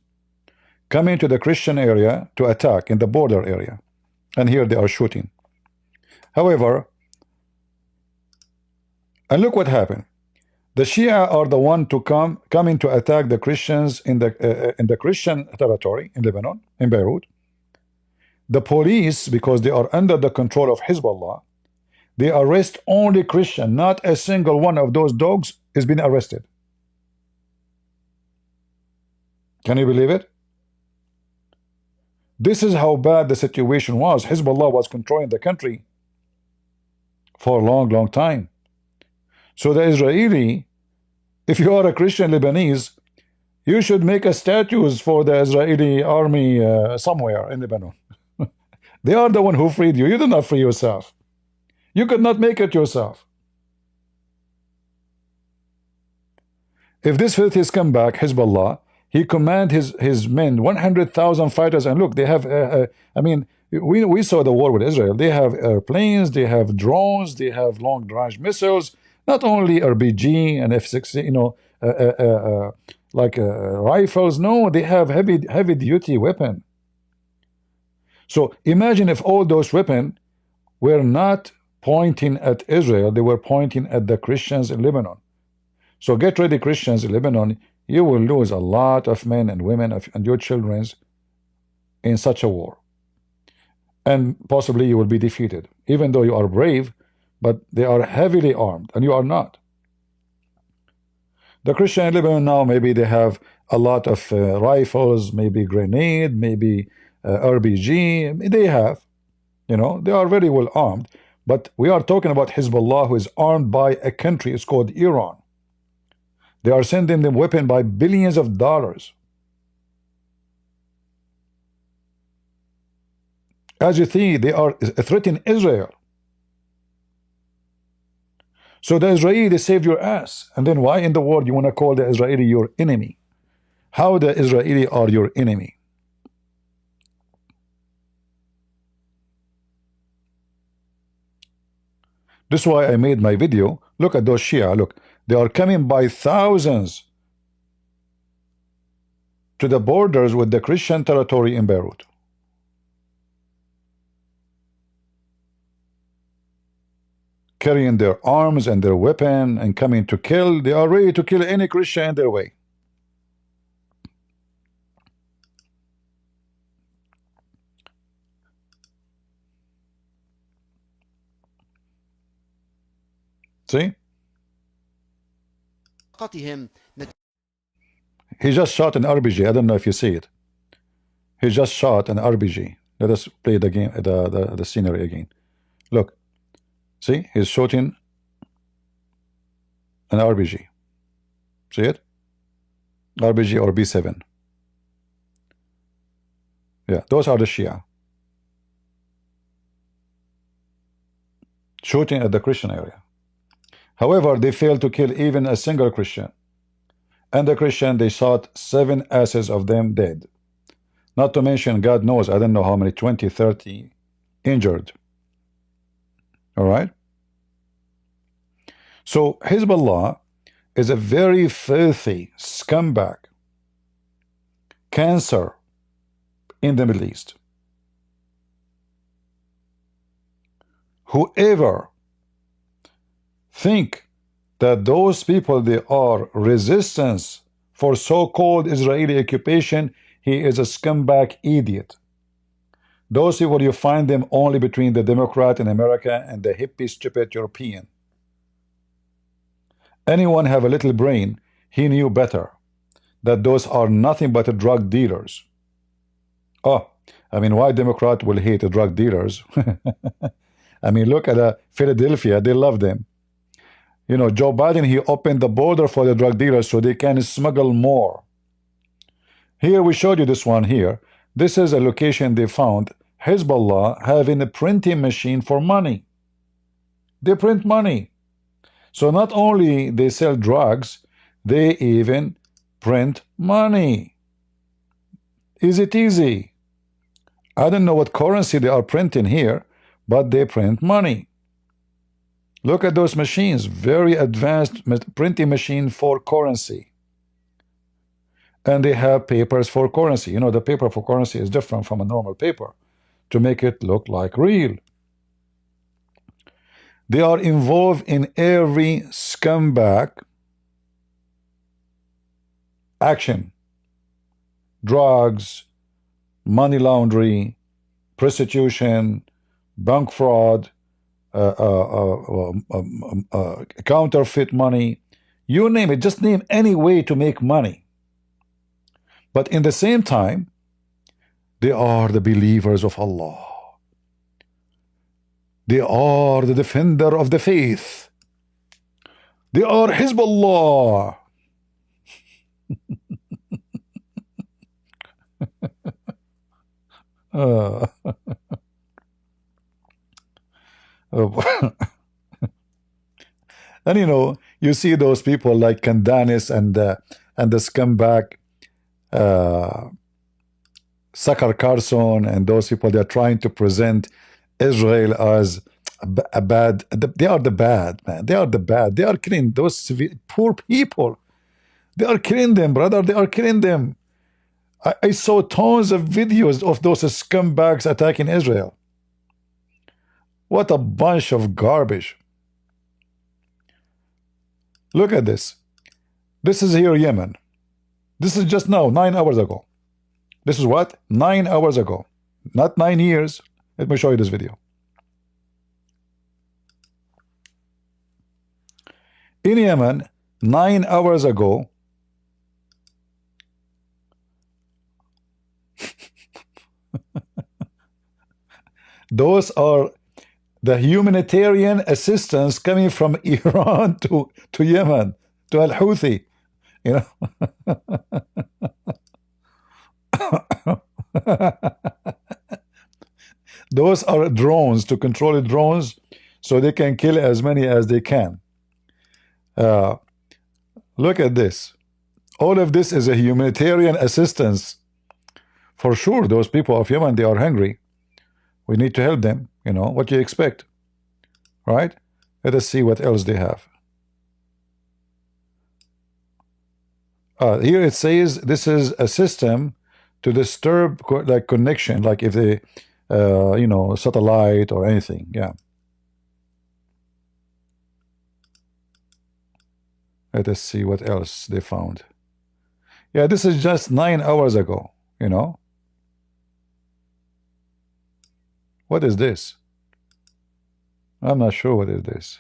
coming to the Christian area to attack in the border area. And here they are shooting. However, and look what happened. The Shia are the one to coming to attack the Christians in the Christian territory in Lebanon, in Beirut. The police, because they are under the control of Hezbollah, they arrest only Christian. Not a single one of those dogs is being arrested. Can you believe it? This is how bad the situation was. Hezbollah was controlling the country for a long, long time. So the Israeli, if you are a Christian Lebanese, you should make a statues for the Israeli army somewhere in Lebanon. They are the one who freed you. You did not free yourself. You could not make it yourself. If this filth has come back, Hezbollah, he command his men, 100,000 fighters, and look, they have, I mean, we saw the war with Israel. They have airplanes, they have drones, they have long-range missiles, not only RPG and F-16, like rifles. No, they have heavy-duty weapon. So imagine if all those weapons were not pointing at Israel, they were pointing at the Christians in Lebanon. So get ready, Christians in Lebanon, you will lose a lot of men and women and your children in such a war. And possibly you will be defeated, even though you are brave, but they are heavily armed, and you are not. The Christian in Lebanon now, maybe they have a lot of rifles, maybe grenade, maybe RPG. They have, they are very well armed. But we are talking about Hezbollah, who is armed by a country. It's called Iran. They are sending them weapons by billions of dollars. As you see, they are threatening Israel. So the Israeli, they saved your ass. And then why in the world you want to call the Israeli your enemy? How the Israeli are your enemy? This is why I made my video. Look at those Shia. Look, they are coming by thousands to the borders with the Christian territory in Beirut. Carrying their arms and their weapon and coming to kill. They are ready to kill any Christian in their way. See? He just shot an RPG. I don't know if you see it. He just shot an RPG. Let us play the game, the scenery again. Look, see, he's shooting an RPG. See it? RPG or B7. Yeah, those are the Shia. Shooting at the Christian area. However, they failed to kill even a single Christian. And the Christian, they shot 7 asses of them dead. Not to mention, God knows, I don't know how many, 20, 30 injured. All right? So Hezbollah is a very filthy scumbag, cancer in the Middle East. Whoever think that those people, they are resistance for so-called Israeli occupation, he is a scumbag idiot. Those people, you find them only between the Democrat in America and the hippie stupid European. Anyone have a little brain, he knew better that those are nothing but drug dealers. Oh, I mean, why Democrat will hate drug dealers? I mean, look at Philadelphia, they love them. You know, Joe Biden, he opened the border for the drug dealers so they can smuggle more. Here we showed you this one here. This is a location they found Hezbollah having a printing machine for money. They print money. So not only they sell drugs, they even print money. Is it easy? I don't know what currency they are printing here, but they print money. Look at those machines, very advanced printing machine for currency. And they have papers for currency. You know, the paper for currency is different from a normal paper to make it look like real. They are involved in every scumbag action. Drugs, money laundering, prostitution, bank fraud, counterfeit money, you name it, just name any way to make money. But in the same time, they are the believers of Allah. They are the defender of the faith. They are Hizbullah. And you know, you see those people like Candanis and the scumbag Sucker Carson and those people, they're trying to present Israel as a bad. They are the bad, man. They are the bad. They are killing those poor people. They are killing them, brother. They are killing them. I saw tons of videos of those scumbags attacking Israel. What a bunch of garbage. Look at this. This is here Yemen. This is just now, 9 hours ago. This is what? 9 hours ago. Not 9 years. Let me show you this video. In Yemen, 9 hours ago, those are the humanitarian assistance coming from Iran to Yemen, to Al-Houthi, you know. Those are drones, to control the drones so they can kill as many as they can. Look at this. All of this is a humanitarian assistance. For sure, those people of Yemen, they are hungry. We need to help them. You know, what do you expect? Right? Let us see what else they have. Here it says this is a system to disturb like connection, like if they, you know, satellite or anything. Yeah. Let us see what else they found. Yeah, this is just 9 hours ago, you know. What is this? I'm not sure what is this.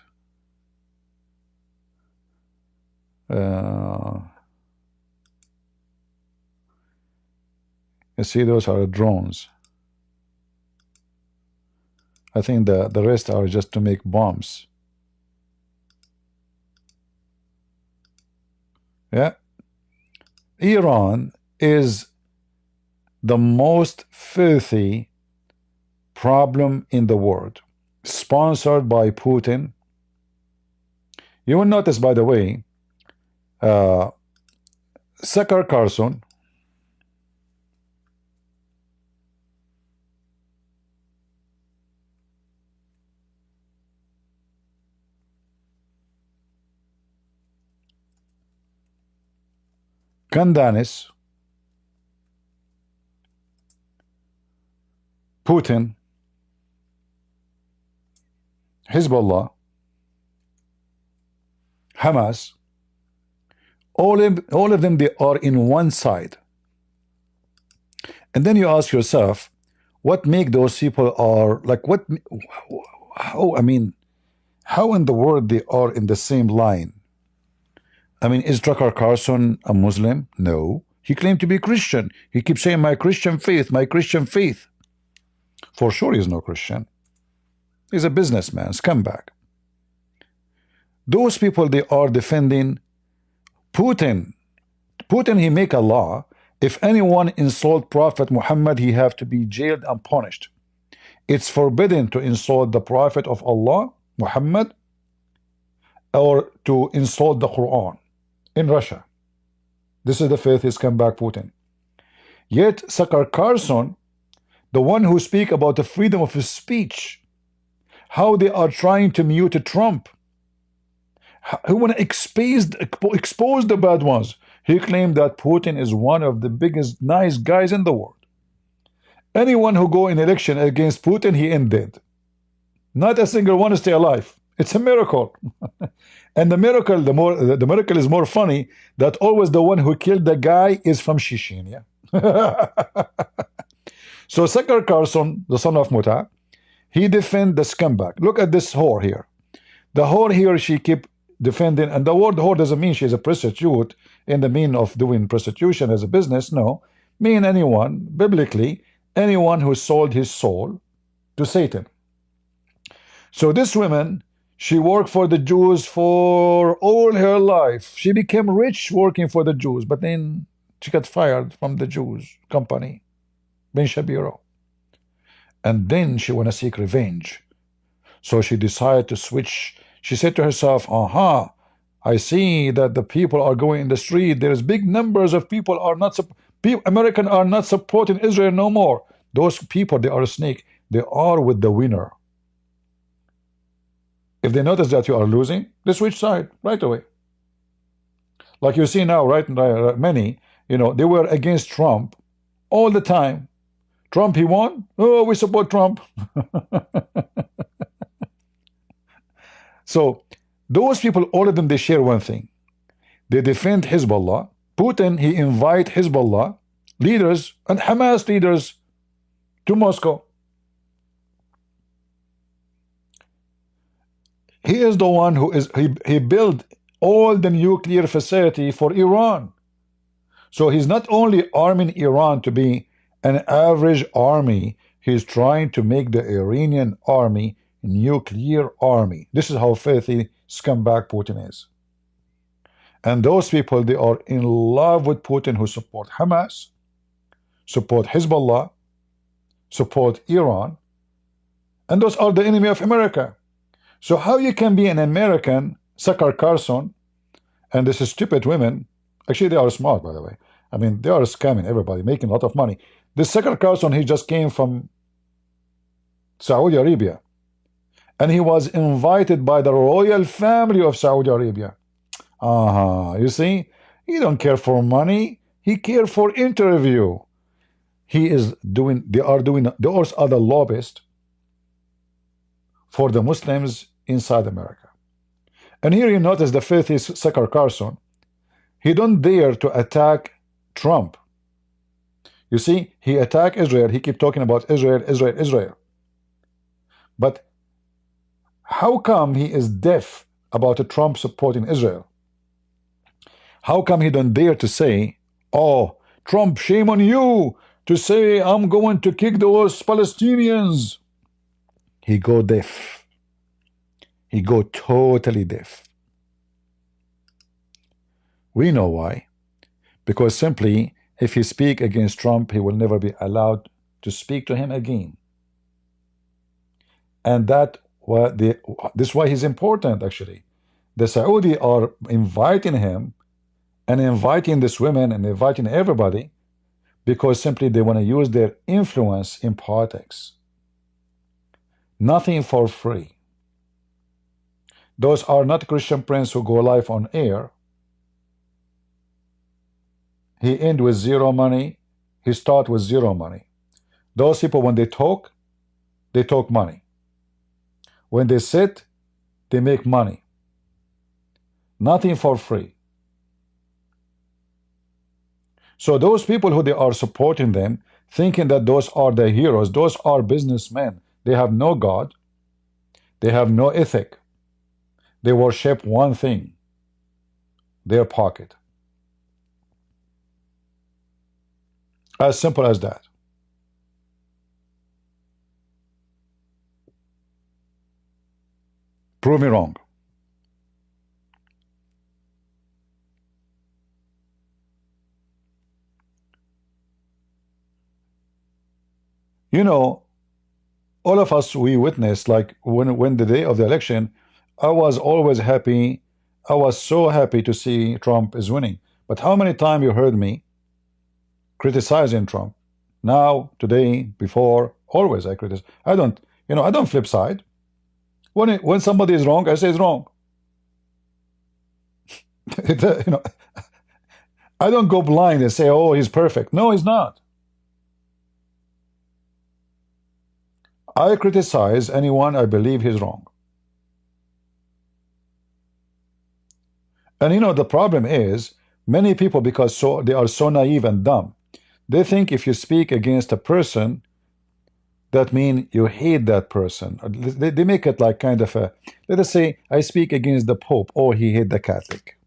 Uh, you see, those are drones. I think the rest are just to make bombs. Yeah. Iran is the most filthy problem in the world, sponsored by Putin. You will notice, by the way, Tucker Carlson, Candanis, Putin, Hezbollah, Hamas, all of them, they are in one side. And then you ask yourself, what make those people are like, what, how, I mean, how in the world they are in the same line? I mean, is Tucker Carlson a Muslim? No. He claimed to be Christian. He keeps saying, my Christian faith, my Christian faith. For sure he's no Christian. He's a businessman, scumbag. Those people, they are defending Putin. Putin, he make a law. If anyone insult Prophet Muhammad, he have to be jailed and punished. It's forbidden to insult the Prophet of Allah, Muhammad, or to insult the Quran in Russia. This is the faith is come back Putin. Yet Tucker Carlson, the one who speak about the freedom of his speech, how they are trying to mute Trump, who want to expose the bad ones. He claimed that Putin is one of the biggest nice guys in the world. Anyone who go in election against Putin, he end dead. Not a single one stay alive. It's a miracle. And the miracle is more funny that always the one who killed the guy is from Chechnya. So Tucker Carlson, the son of Muta, he defend the scumbag. Look at this whore here. The whore here, she keep defending, and the word whore doesn't mean she's a prostitute in the mean of doing prostitution as a business. No, mean anyone, biblically, anyone who sold his soul to Satan. So this woman, she worked for the Jews for all her life. She became rich working for the Jews, but then she got fired from the Jews company, Ben Shapiro. And then she want to seek revenge. So she decided to switch. She said to herself, aha, I see that the people are going in the street. There's big numbers of people are not, Americans are not supporting Israel no more. Those people, they are a snake. They are with the winner. If they notice that you are losing, they switch side right away. Like you see now, right? Many, you know, they were against Trump all the time. Trump, he won. Oh, we support Trump. So those people, all of them, they share one thing. They defend Hezbollah. Putin, he invite Hezbollah leaders and Hamas leaders to Moscow. He is the one who is, he built all the nuclear facility for Iran. So he's not only arming Iran to be an average army, he's trying to make the Iranian army a nuclear army. This is how filthy scumbag Putin is. And those people, they are in love with Putin, who support Hamas, support Hezbollah, support Iran, and those are the enemy of America. So how you can be an American, Tucker Carlson, and this is stupid women, actually they are smart, by the way. I mean, they are scamming everybody, making a lot of money. This Tucker Carlson, he just came from Saudi Arabia, and he was invited by the royal family of Saudi Arabia. You see, he don't care for money, he care for interview. He is doing, those are the lobbyists for the Muslims inside America. And here you notice the fifth is Tucker Carlson. He don't dare to attack Trump. You see, he attacked Israel. He keep talking about Israel, Israel, Israel. But how come he is deaf about Trump supporting Israel? How come he don't dare to say, oh, Trump, shame on you, to say I'm going to kick those Palestinians? He go deaf. He go totally deaf. We know why. Because simply, if he speak against Trump, he will never be allowed to speak to him again. And this is why he's important, actually. The Saudi are inviting him and inviting this women and inviting everybody because simply they want to use their influence in politics. Nothing for free. Those are not Christian prince who go live on air. He end with zero money. He start with zero money. Those people, when they talk money. When they sit, they make money. Nothing for free. So those people who they are supporting them, thinking that those are the heroes, those are businessmen. They have no God. They have no ethic. They worship one thing, their pocket. As simple as that. Prove me wrong. You know, all of us, we witnessed, like when the day of the election, I was always happy. I was so happy to see Trump is winning. But how many times you heard me criticizing Trump? Now, today, before, always I criticize. I don't flip side. When somebody is wrong, I say it's wrong. I don't go blind and say, oh, he's perfect. No, he's not. I criticize anyone I believe he's wrong. And the problem is, many people, because they are so naive and dumb, they think if you speak against a person, that means you hate that person. They make it like kind of a, let us say, I speak against the Pope, oh, he hate the Catholic.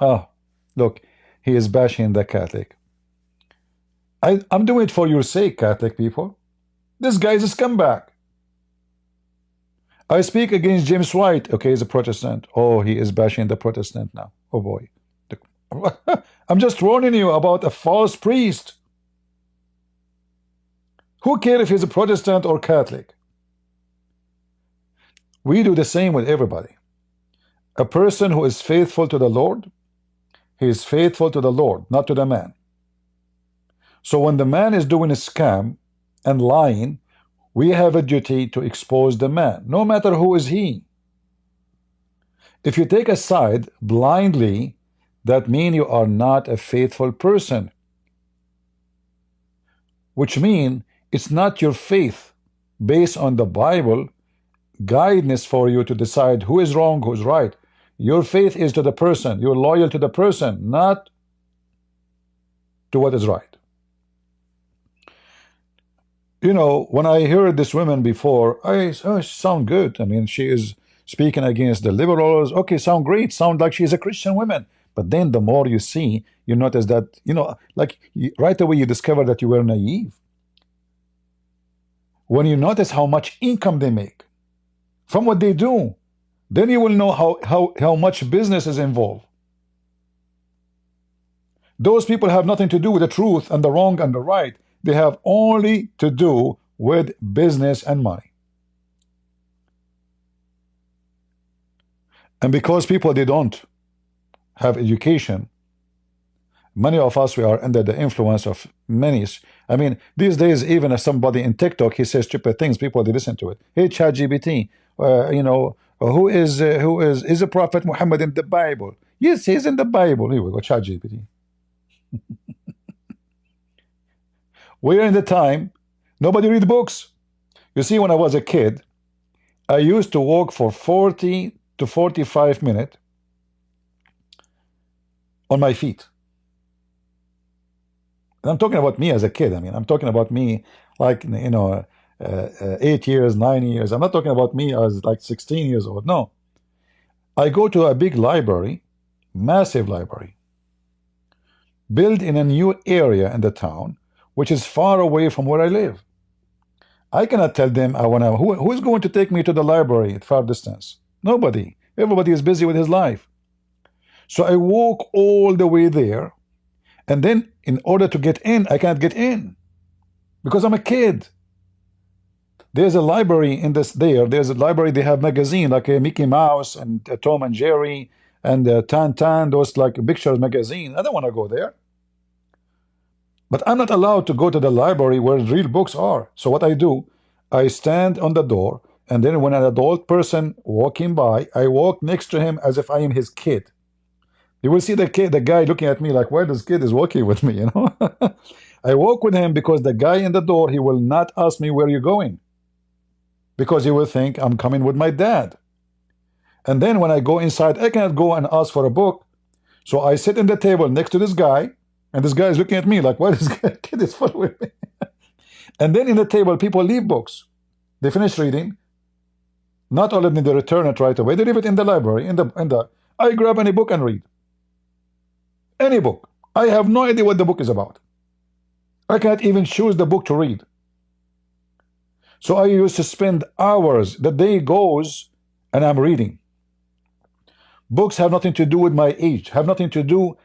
Oh, look, he is bashing the Catholic. I'm doing it for your sake, Catholic people. This guy is a scumbag. I speak against James White. Okay, he's a Protestant. Oh, he is bashing the Protestant now. Oh boy. I'm just warning you about a false priest. Who cares if he's a Protestant or Catholic? We do the same with everybody. A person who is faithful to the Lord, he is faithful to the Lord, not to the man. So when the man is doing a scam and lying, we have a duty to expose the man, no matter who is he. If you take a side blindly, that means you are not a faithful person, which means it's not your faith based on the Bible guidance for you to decide who is wrong, who's right. Your faith is to the person. You're loyal to the person, not to what is right. When I heard this woman before, she sound good. I mean, she is speaking against the liberals. Okay, sound great. Sound like she's a Christian woman. But then the more you see, you notice that, like right away you discover that you were naive. When you notice how much income they make from what they do, then you will know how much business is involved. Those people have nothing to do with the truth and the wrong and the right. They have only to do with business and money. And because people, they don't have education, many of us, we are under the influence of many. I mean, these days, even if somebody in TikTok, he says stupid things, people, they listen to it. Hey, ChatGPT, who is the Prophet Muhammad in the Bible? Yes, he's in the Bible. Here we go, ChatGPT. We're in the time, nobody read books. You see, when I was a kid, I used to walk for 40 to 45 minutes on my feet. And I'm talking about me as a kid. I mean, I'm talking about me like, 8 years, 9 years. I'm not talking about me as like 16 years old. No. I go to a big library, massive library. built in a new area in the town, which is far away from where I live. I cannot tell them I wanna. Who is going to take me to the library at far distance? Nobody. Everybody is busy with his life. So I walk all the way there, and then in order to get in, I can't get in because I'm a kid. There's a library in this there. There's a library. They have magazine like a Mickey Mouse and Tom and Jerry and Tan Tan. Those like pictures magazine. I don't want to go there. But I'm not allowed to go to the library where real books are. So what I do, I stand on the door, and then when an adult person walking by, I walk next to him as if I am his kid. You will see the guy looking at me like, why this kid is walking with me, you know? I walk with him because the guy in the door, he will not ask me where you're going, because he will think I'm coming with my dad. And then when I go inside, I cannot go and ask for a book. So I sit in the table next to this guy, and this guy is looking at me like, why this kid is following me? And then in the table, people leave books. They finish reading. Not all of them, they return it right away. They leave it in the library. I grab any book and read. Any book. I have no idea what the book is about. I can't even choose the book to read. So I used to spend hours. The day goes, and I'm reading. Books have nothing to do with my age. Have nothing to do.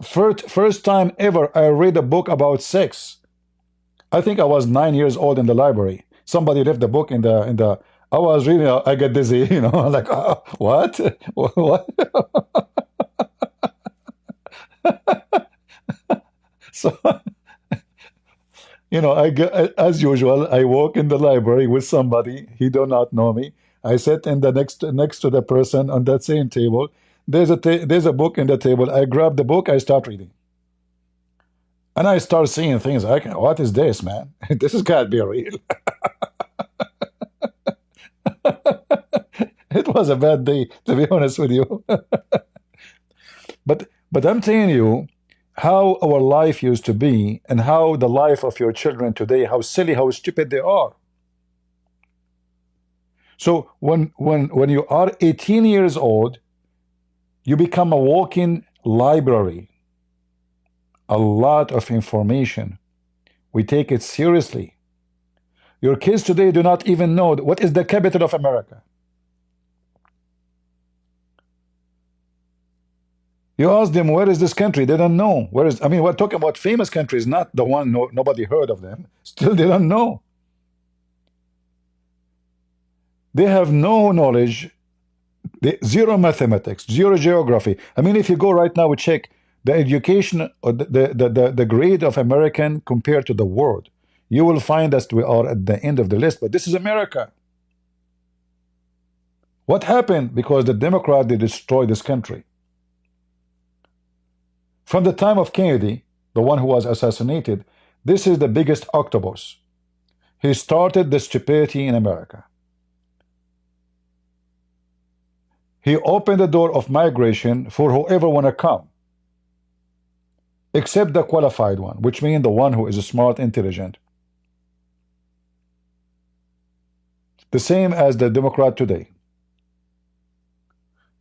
First time ever I read a book about sex. I think I was 9 years old in the library. Somebody left the book in the. I was reading. I get dizzy, you know, like what? What? So, you know, as usual, I walk in the library with somebody. He do not know me. I sit in the next to the person on that same table. There's a book in the table. I grab the book. I start reading, and I start seeing things. What is this, man? This can't be real. It was a bad day, to be honest with you. But I'm telling you how our life used to be, and how the life of your children today, how silly, how stupid they are. So when you are 18 years old, you become a walking library. A lot of information. We take it seriously. Your kids today do not even know what is the capital of America. You ask them, where is this country? They don't know. I mean, we're talking about famous countries, not the one nobody heard of them. Still, they don't know. They have no knowledge. Zero mathematics, zero geography. I mean, if you go right now and check the education or the grade of American compared to the world, you will find that we are at the end of the list. But this is America. What happened? Because the Democrats, they destroyed this country. From the time of Kennedy, the one who was assassinated, this is the biggest octopus. He started the stupidity in America. He opened the door of migration for whoever want to come, except the qualified one, which means the one who is smart, intelligent. The same as the Democrat today.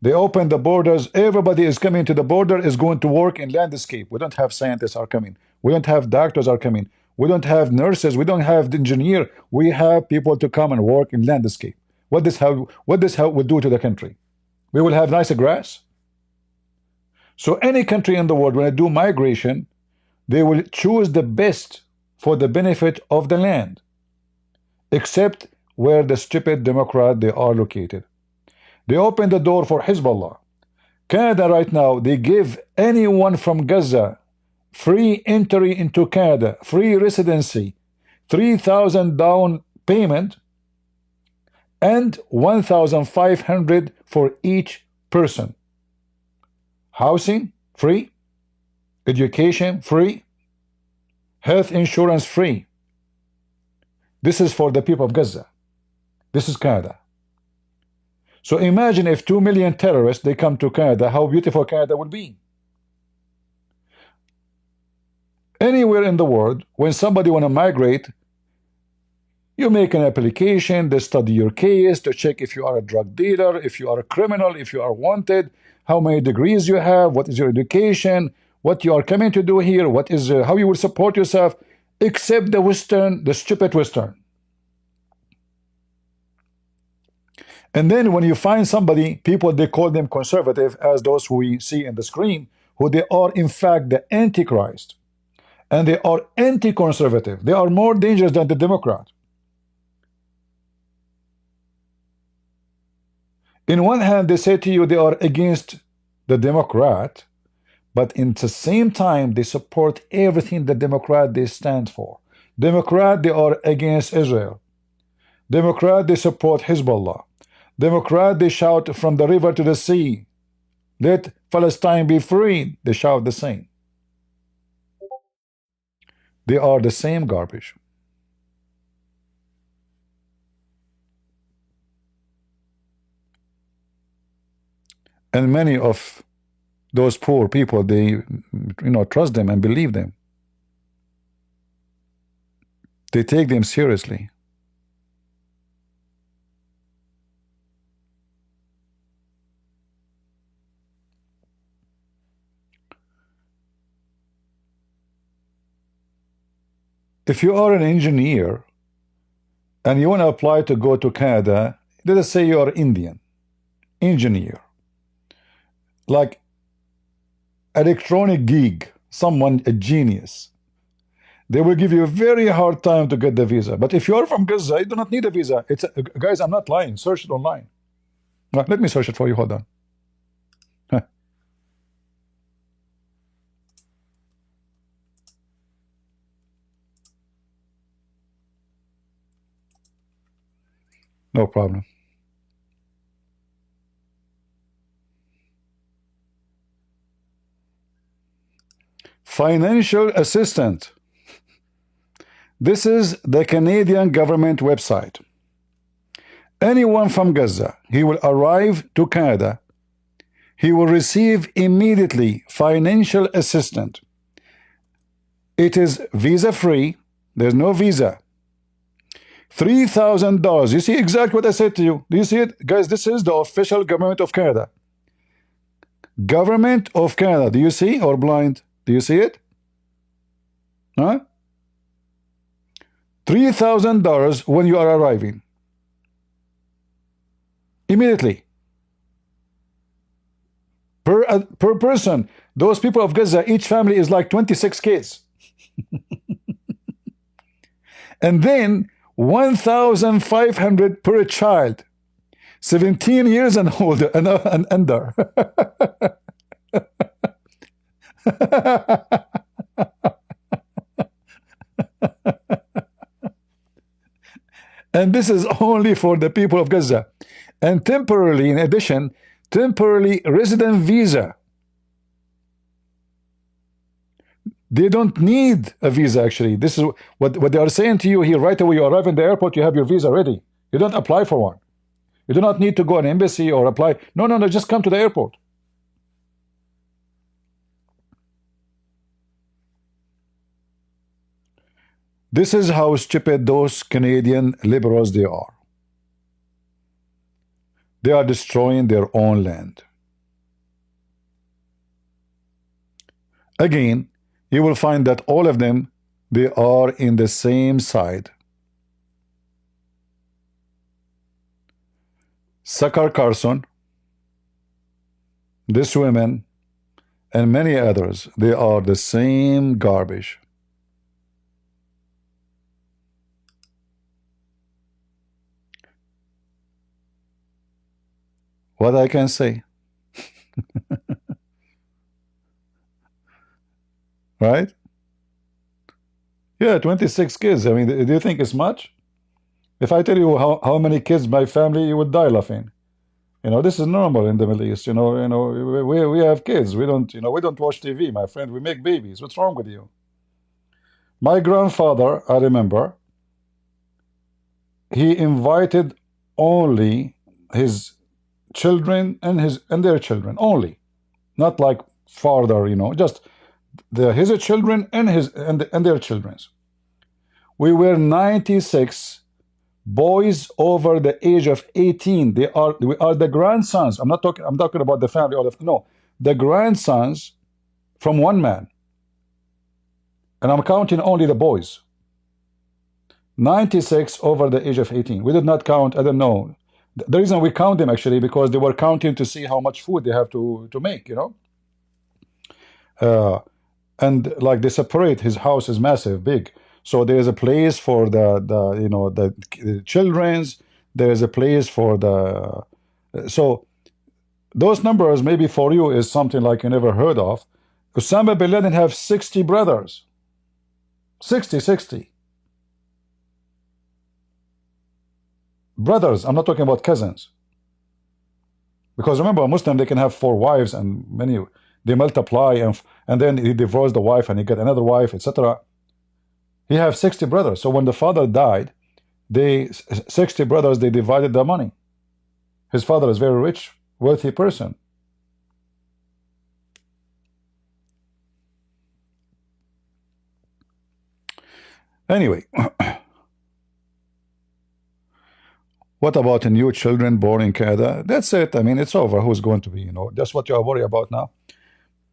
They open the borders. Everybody is coming to the border, is going to work in landscape. We don't have scientists are coming. We don't have doctors are coming. We don't have nurses. We don't have engineer. We have people to come and work in landscape. What this will do to the country? We will have nicer grass. So any country in the world, when they do migration, they will choose the best for the benefit of the land, except where the stupid Democrat they are located. They open the door for Hezbollah. Canada right now, they give anyone from Gaza free entry into Canada, free residency, 3,000 down payment, and 1,500 for each person. Housing free, education free, health insurance free. This is for the people of Gaza. This is Canada. So imagine if 2 million terrorists, they come to Canada, how beautiful Canada would be. Anywhere in the world, when somebody want to migrate, you make an application, they study your case to check if you are a drug dealer, if you are a criminal, if you are wanted, how many degrees you have, what is your education, what you are coming to do here, what is how you will support yourself, except the Western, the stupid Western. And then when you find somebody, people, they call them conservative, as those who we see in the screen, who they are in fact the Antichrist. And they are anti-conservative. They are more dangerous than the Democrat. In one hand, they say to you they are against the Democrat, but in the same time, they support everything the Democrat they stand for. Democrat, they are against Israel. Democrat, they support Hezbollah. Democrat, they shout from the river to the sea, let Palestine be free. They shout the same. They are the same garbage. And many of those poor people, they trust them and believe them. They take them seriously. If you are an engineer and you want to apply to go to Canada, let us say you are Indian engineer, like electronic geek, someone, a genius, they will give you a very hard time to get the visa. But if you are from Gaza, you do not need a visa. It's guys, I'm not lying. Search it online. Let me search it for you. Hold on. No problem. Financial assistant. This is the Canadian government website. Anyone from Gaza, he will arrive to Canada, he will receive immediately financial assistance. It is visa free. There's no visa. $3,000. You see exactly what I said to you. Do you see it? Guys, this is the official government of Canada. Government of Canada. Do you see, or blind? Do you see it? Huh? $3,000 when you are arriving. Immediately. Per person. Those people of Gaza, each family is like 26 kids. And then 1,500 per child, 17 years and older and under. And this is only for the people of Gaza. And temporarily, in addition, temporarily resident visa. They don't need a visa, actually. This is what they are saying to you here. Right away you arrive in the airport, you have your visa ready. You don't apply for one. You do not need to go an embassy or apply. No, just come to the airport. This is how stupid those Canadian liberals they are. They are destroying their own land. Again, you will find that all of them, they are in the same side. Sakar Carson, this woman, and many others, they are the same garbage. What I can say. Right? Yeah, 26 kids. I mean, do you think it's much? If I tell you how many kids my family, you would die laughing. This is normal in the Middle East. We have kids. We don't watch TV, my friend. We make babies. What's wrong with you? My grandfather, I remember, he invited only his children and their children only, not like farther, just his children and their children's. We were 96 boys over the age of 18. We are the grandsons. I'm talking about the family. No, the grandsons from one man. And I'm counting only the boys. 96 over the age of 18. We did not count, I don't know. The reason we count them actually because they were counting to see how much food they have to make, you know. And like they separate, his house is massive, big. So there is a place for the children's. There is a place for the. So those numbers maybe for you is something like you never heard of. Osama bin Laden have 60 brothers. 60 brothers. I'm not talking about cousins. Because remember, a Muslim, they can have 4 wives and many, they multiply and then he divorced the wife and he get another wife, etc. He have 60 brothers. So when the father died, 60 brothers, they divided the money. His father is very rich, wealthy person. Anyway, what about the new children born in Canada? That's it. I mean, it's over. Who's going to be, you know, that's what you are worried about now.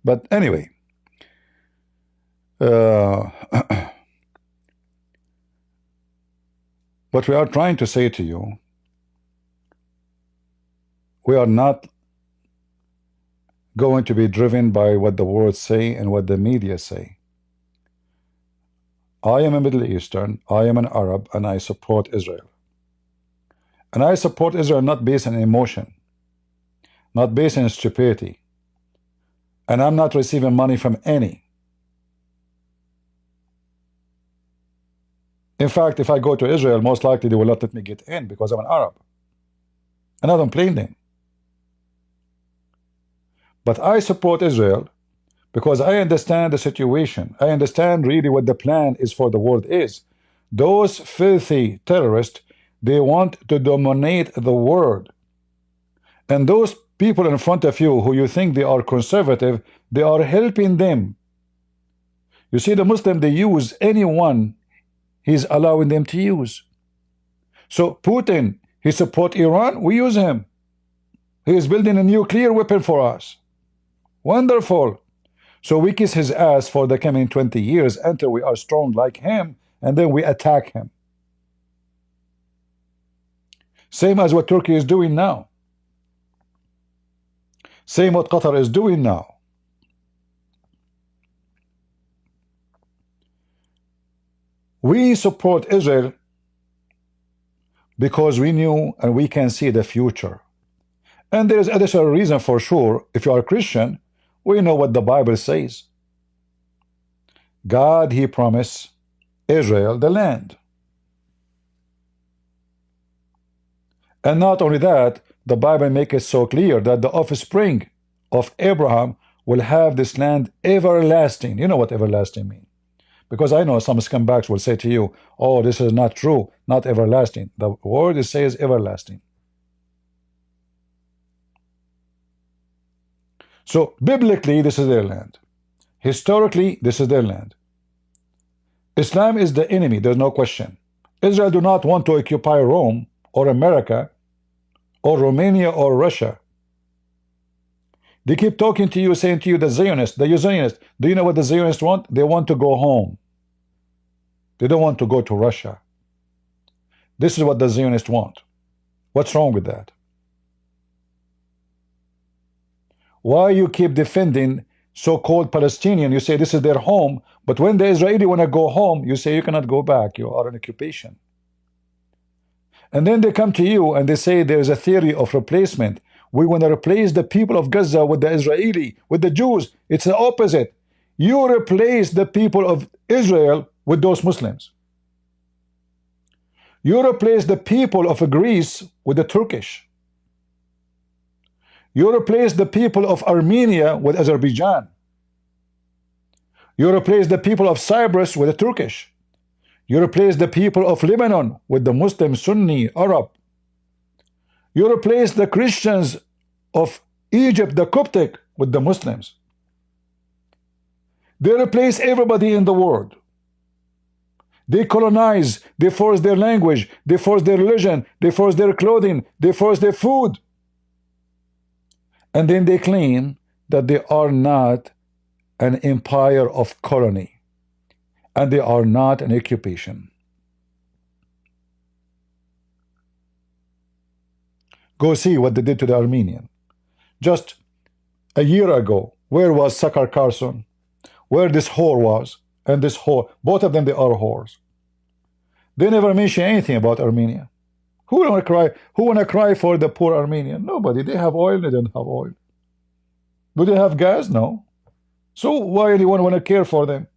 But anyway, what we are trying to say to you, we are not going to be driven by what the words say and what the media say. I am a Middle Eastern, I am an Arab, and I support Israel. And I support Israel not based on emotion, not based on stupidity. And I'm not receiving money from any. In fact, if I go to Israel, most likely they will not let me get in because I'm an Arab. And I don't blame them. But I support Israel because I understand the situation. I understand really what the plan is for the world is. Those filthy terrorists, they want to dominate the world. And those people in front of you who you think they are conservative, they are helping them. You see, the Muslim, they use anyone he's allowing them to use. So Putin, he support Iran, we use him. He is building a nuclear weapon for us. Wonderful. So we kiss his ass for the coming 20 years until we are strong like him, and then we attack him. Same as what Turkey is doing now. Same what Qatar is doing now. We support Israel because we knew and we can see the future. And there is additional reason for sure. If you are a Christian, we know what the Bible says. God, he promised Israel the land. And not only that, the Bible makes it so clear that the offspring of Abraham will have this land everlasting. You know what everlasting means. Because I know some scumbags will say to you, oh, this is not true, not everlasting. The word says everlasting. So biblically, this is their land. Historically, this is their land. Islam is the enemy, there's no question. Israel do not want to occupy Rome or America or Romania or Russia. They keep talking to you, saying to you, the Zionists. Do you know what the Zionists want? They want to go home. They don't want to go to Russia. This is what the Zionists want. What's wrong with that? Why you keep defending so-called Palestinian? You say this is their home, but when the Israeli want to go home, you say you cannot go back. You are in occupation. And then they come to you and they say there is a theory of replacement. We want to replace the people of Gaza with the Israeli, with the Jews. It's the opposite. You replace the people of Israel with those Muslims. You replace the people of Greece with the Turkish. You replace the people of Armenia with Azerbaijan. You replace the people of Cyprus with the Turkish. You replace the people of Lebanon with the Muslim, Sunni, Arab. You replace the Christians of Egypt, the Coptic, with the Muslims. They replace everybody in the world. They colonize, they force their language, they force their religion, they force their clothing, they force their food. And then they claim that they are not an empire of colony, and they are not an occupation. Go see what they did to the Armenian. Just a year ago, where was Sakar Carson? Where this whore was, and this whore, both of them, they are whores. They never mention anything about Armenia. Who wanna cry? Who wanna cry for the poor Armenian? Nobody. They have oil. They don't have oil. Do they have gas? No. So why anyone wanna care for them?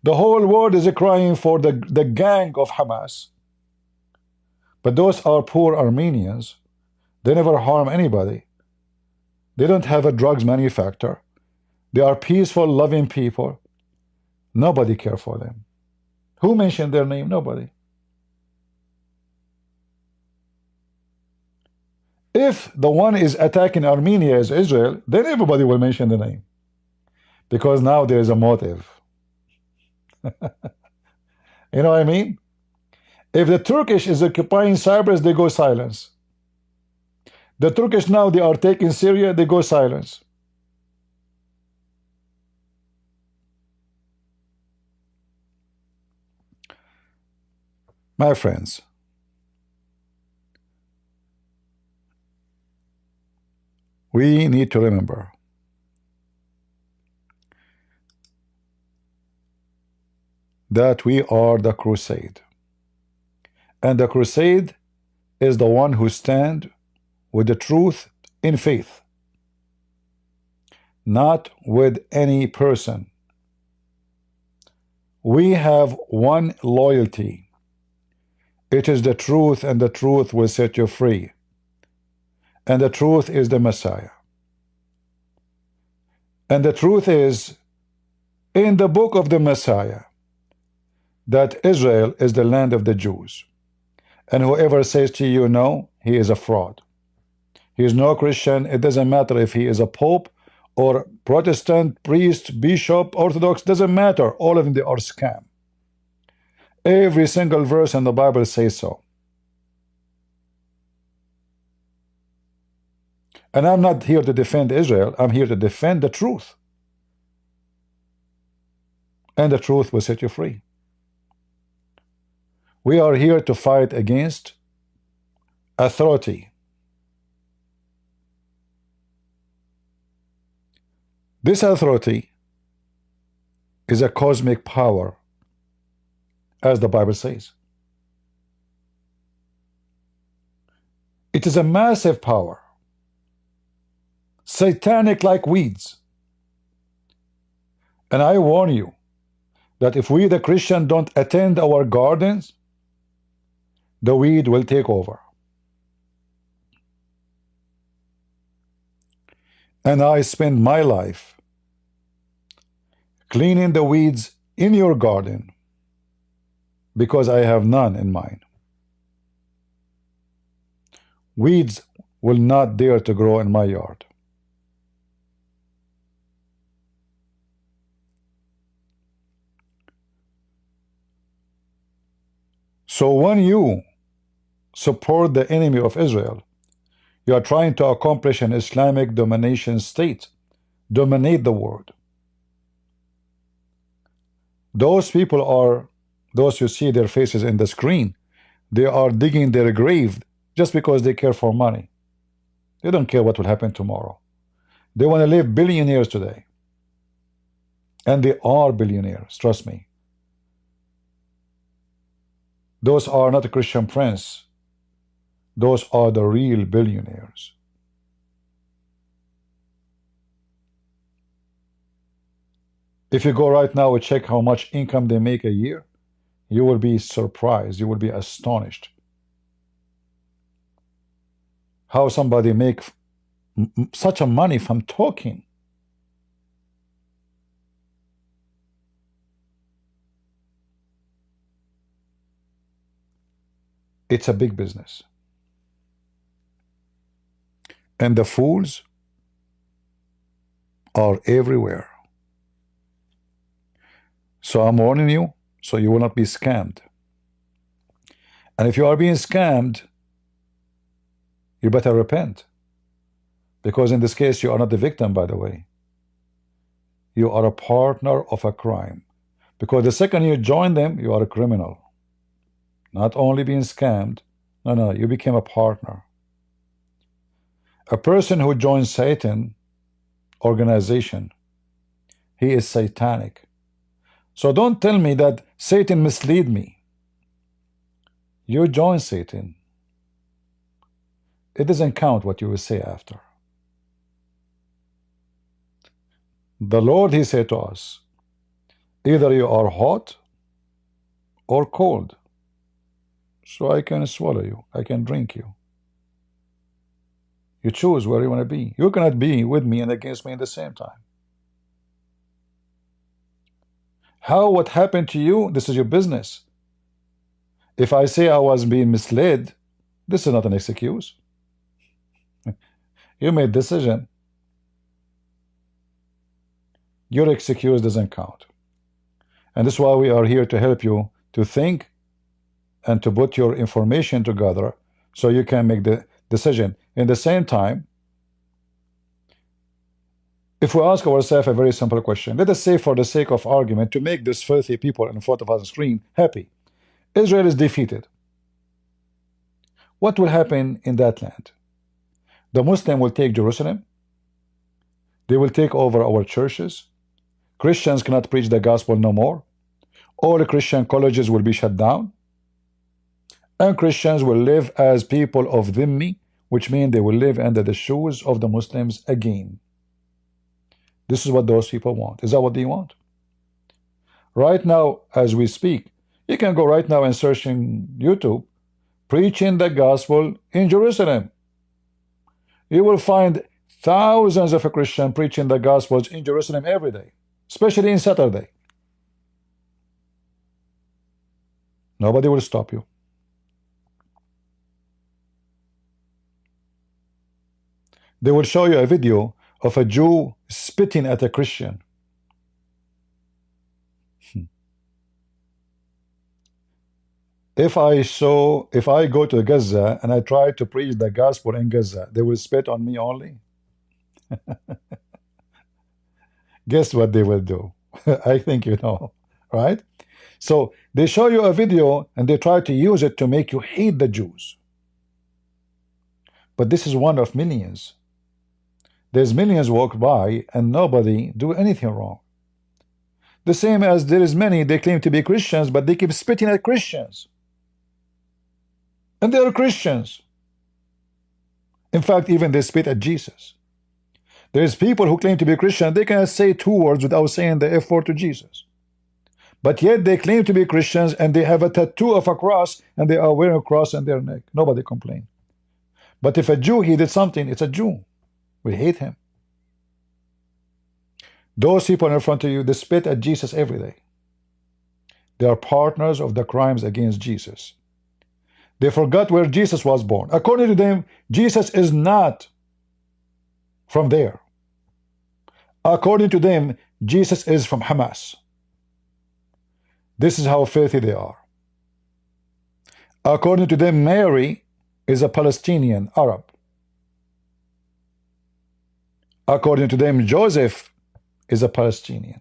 The whole world is crying for the gang of Hamas. But those are poor Armenians. They never harm anybody. They don't have a drugs manufacturer. They are peaceful, loving people. Nobody cares for them. Who mentioned their name? Nobody. If the one is attacking Armenia is Israel, then everybody will mention the name. Because now there is a motive. You know what I mean? If the Turkish is occupying Cyprus, they go silence. The Turkish now, they are taking Syria, they go silence. My friends, we need to remember that we are the crusade. And the crusade is the one who stands with the truth in faith, not with any person. We have one loyalty. It is the truth, and the truth will set you free. And the truth is the Messiah. And the truth is, in the book of the Messiah, that Israel is the land of the Jews. And whoever says to you no, he is a fraud. He is no Christian. It doesn't matter if he is a pope or Protestant, priest, bishop, Orthodox, doesn't matter. All of them, they are scam. Every single verse in the Bible says so. And I'm not here to defend Israel. I'm here to defend the truth. And the truth will set you free. We are here to fight against authority. This authority is a cosmic power, as the Bible says. It is a massive power, satanic like weeds. And I warn you that if we, the Christian, don't attend our gardens, the weed will take over. And I spend my life cleaning the weeds in your garden because I have none in mine. Weeds will not dare to grow in my yard. So when you support the enemy of Israel, you are trying to accomplish an Islamic domination state, dominate the world. Those people are, those you see their faces in the screen, they are digging their grave just because they care for money. They don't care what will happen tomorrow. They want to live billionaires today. And they are billionaires, trust me. Those are not a Christian prince. Those are the real billionaires. If you go right now and check how much income they make a year, you will be surprised. You will be astonished. How somebody make such a money from talking. It's a big business. And the fools are everywhere. So I'm warning you, so you will not be scammed. And if you are being scammed, you better repent. Because in this case, you are not the victim, by the way. you are a partner of a crime. Because the second you join them, you are a criminal. Not only being scammed, no, you became a partner. A person who joins Satan organization, he is satanic. So don't tell me that Satan mislead me. You join Satan. It doesn't count what you will say after. The Lord, he said to us, either you are hot or cold, so I can swallow you, I can drink you. You choose where you want to be. You cannot be with me and against me at the same time. How, what happened to you, this is your business. If I say I was being misled, this is not an excuse. You made decision. Your excuse doesn't count. And this is why we are here to help you to think and to put your information together so you can make the decision. In the same time, if we ask ourselves a very simple question, let us say for the sake of argument, to make these filthy people in front of us screen happy, Israel is defeated. What will happen in that land? The Muslim will take Jerusalem. They will take over our churches. Christians cannot preach the gospel no more. All the Christian colleges will be shut down. And Christians will live as people of dhimmi, which means they will live under the shoes of the Muslims again. This is what those people want. Is that what they want? Right now, as we speak, you can go right now and search in YouTube, preaching the gospel in Jerusalem. You will find thousands of Christians preaching the gospels in Jerusalem every day, especially in Saturday. Nobody will stop you. They will show you a video of a Jew spitting at a Christian. If I go to Gaza and I try to preach the gospel in Gaza, they will spit on me only. Guess what they will do? I think you know, right? So they show you a video and they try to use it to make you hate the Jews. But this is one of millions. There's millions walk by and nobody do anything wrong. The same as there is many, they claim to be Christians, but they keep spitting at Christians. And they are Christians. In fact, even they spit at Jesus. There's people who claim to be Christian, they cannot say 2 words without saying the F word to Jesus. But yet they claim to be Christians and they have a tattoo of a cross and they are wearing a cross on their neck. Nobody complains. But if a Jew, he did something, it's a Jew. We hate him. Those people in front of you, they spit at Jesus every day. They are partners of the crimes against Jesus. They forgot where Jesus was born. According to them, Jesus is not from there. According to them, Jesus is from Hamas. This is how filthy they are. According to them, Mary is a Palestinian Arab. According to them, Joseph is a Palestinian.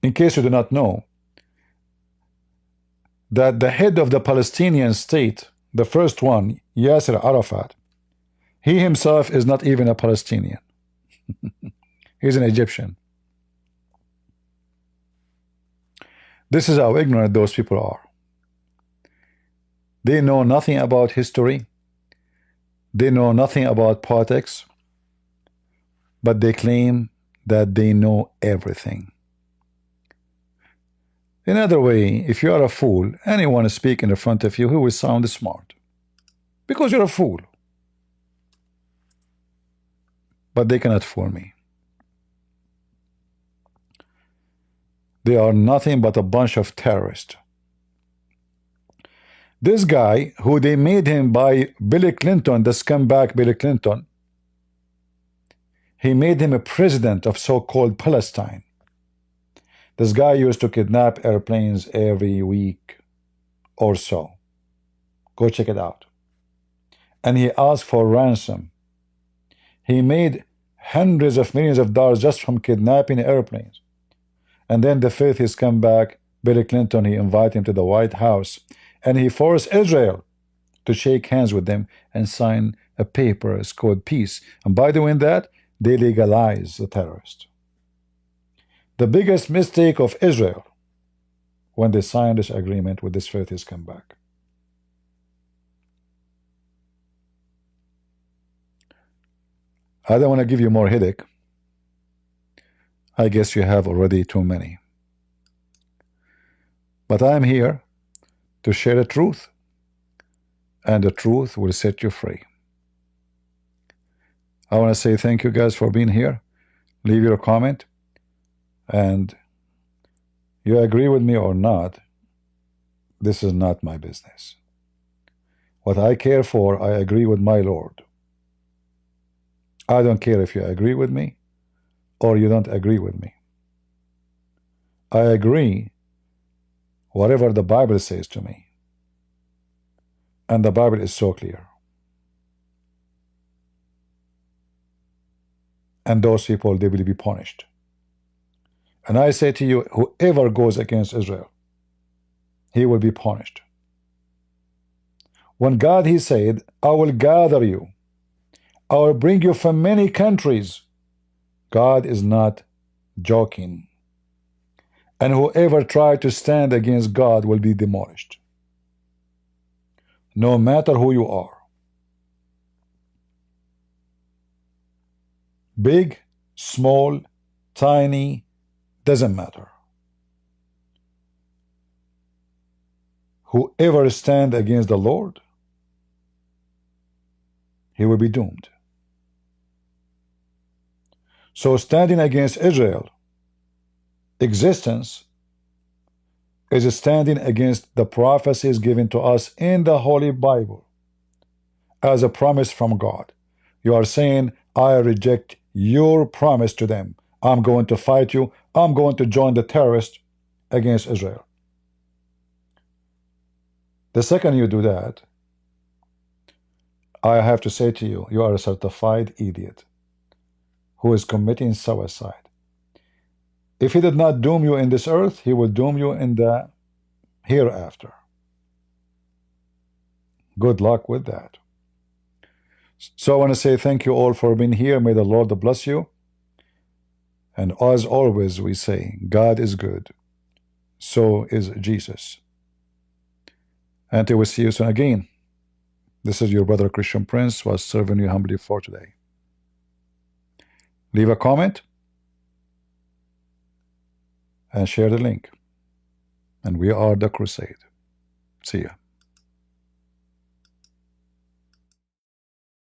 In case you do not know, that the head of the Palestinian state, the first one, Yasser Arafat, he himself is not even a Palestinian. He's an Egyptian. This is how ignorant those people are. They know nothing about history. They know nothing about politics. But they claim that they know everything. In other way, if you are a fool, anyone speaking in front of you who will sound smart. Because you're a fool. But they cannot fool me. They are nothing but a bunch of terrorists. This guy, who they made him by Billy Clinton, the scumbag Billy Clinton, he made him a president of so-called Palestine. This guy used to kidnap airplanes every week or so. Go check it out. and he asked for ransom. He made hundreds of millions of dollars just from kidnapping airplanes. And then the fifth is come back, Bill Clinton, he invited him to the White House, and he forced Israel to shake hands with them and sign a paper. It's called peace. And by doing that, they legalize the terrorist. The biggest mistake of Israel when they signed this agreement with this fifth is come back. I don't want to give you more headache. I guess you have already too many. But I'm here to share the truth, and the truth will set you free. I want to say thank you guys for being here. Leave your comment, and you agree with me or not, this is not my business. What I care for, I agree with my Lord. I don't care if you agree with me or you don't agree with me. I agree whatever the Bible says to me. And the Bible is so clear. And those people, they will be punished. And I say to you, whoever goes against Israel, he will be punished. When God, he said, I will gather you, I will bring you from many countries. God is not joking. And whoever tried to stand against God will be demolished. No matter who you are. Big, small, tiny, doesn't matter. Whoever stand against the Lord, he will be doomed. So standing against Israel existence is standing against the prophecies given to us in the Holy Bible as a promise from God. You are saying, I reject your promise to them. I'm going to fight you. I'm going to join the terrorists against Israel. The second you do that, I have to say to you, you are a certified idiot who is committing suicide. If he did not doom you in this earth, he will doom you in the hereafter. Good luck with that. So I want to say thank you all for being here. May the Lord bless you. And as always, we say, God is good. So is Jesus. Until we see you soon again. This is your brother Christian Prince, was serving you humbly for today. Leave a comment and share the link. And we are the crusade. See ya.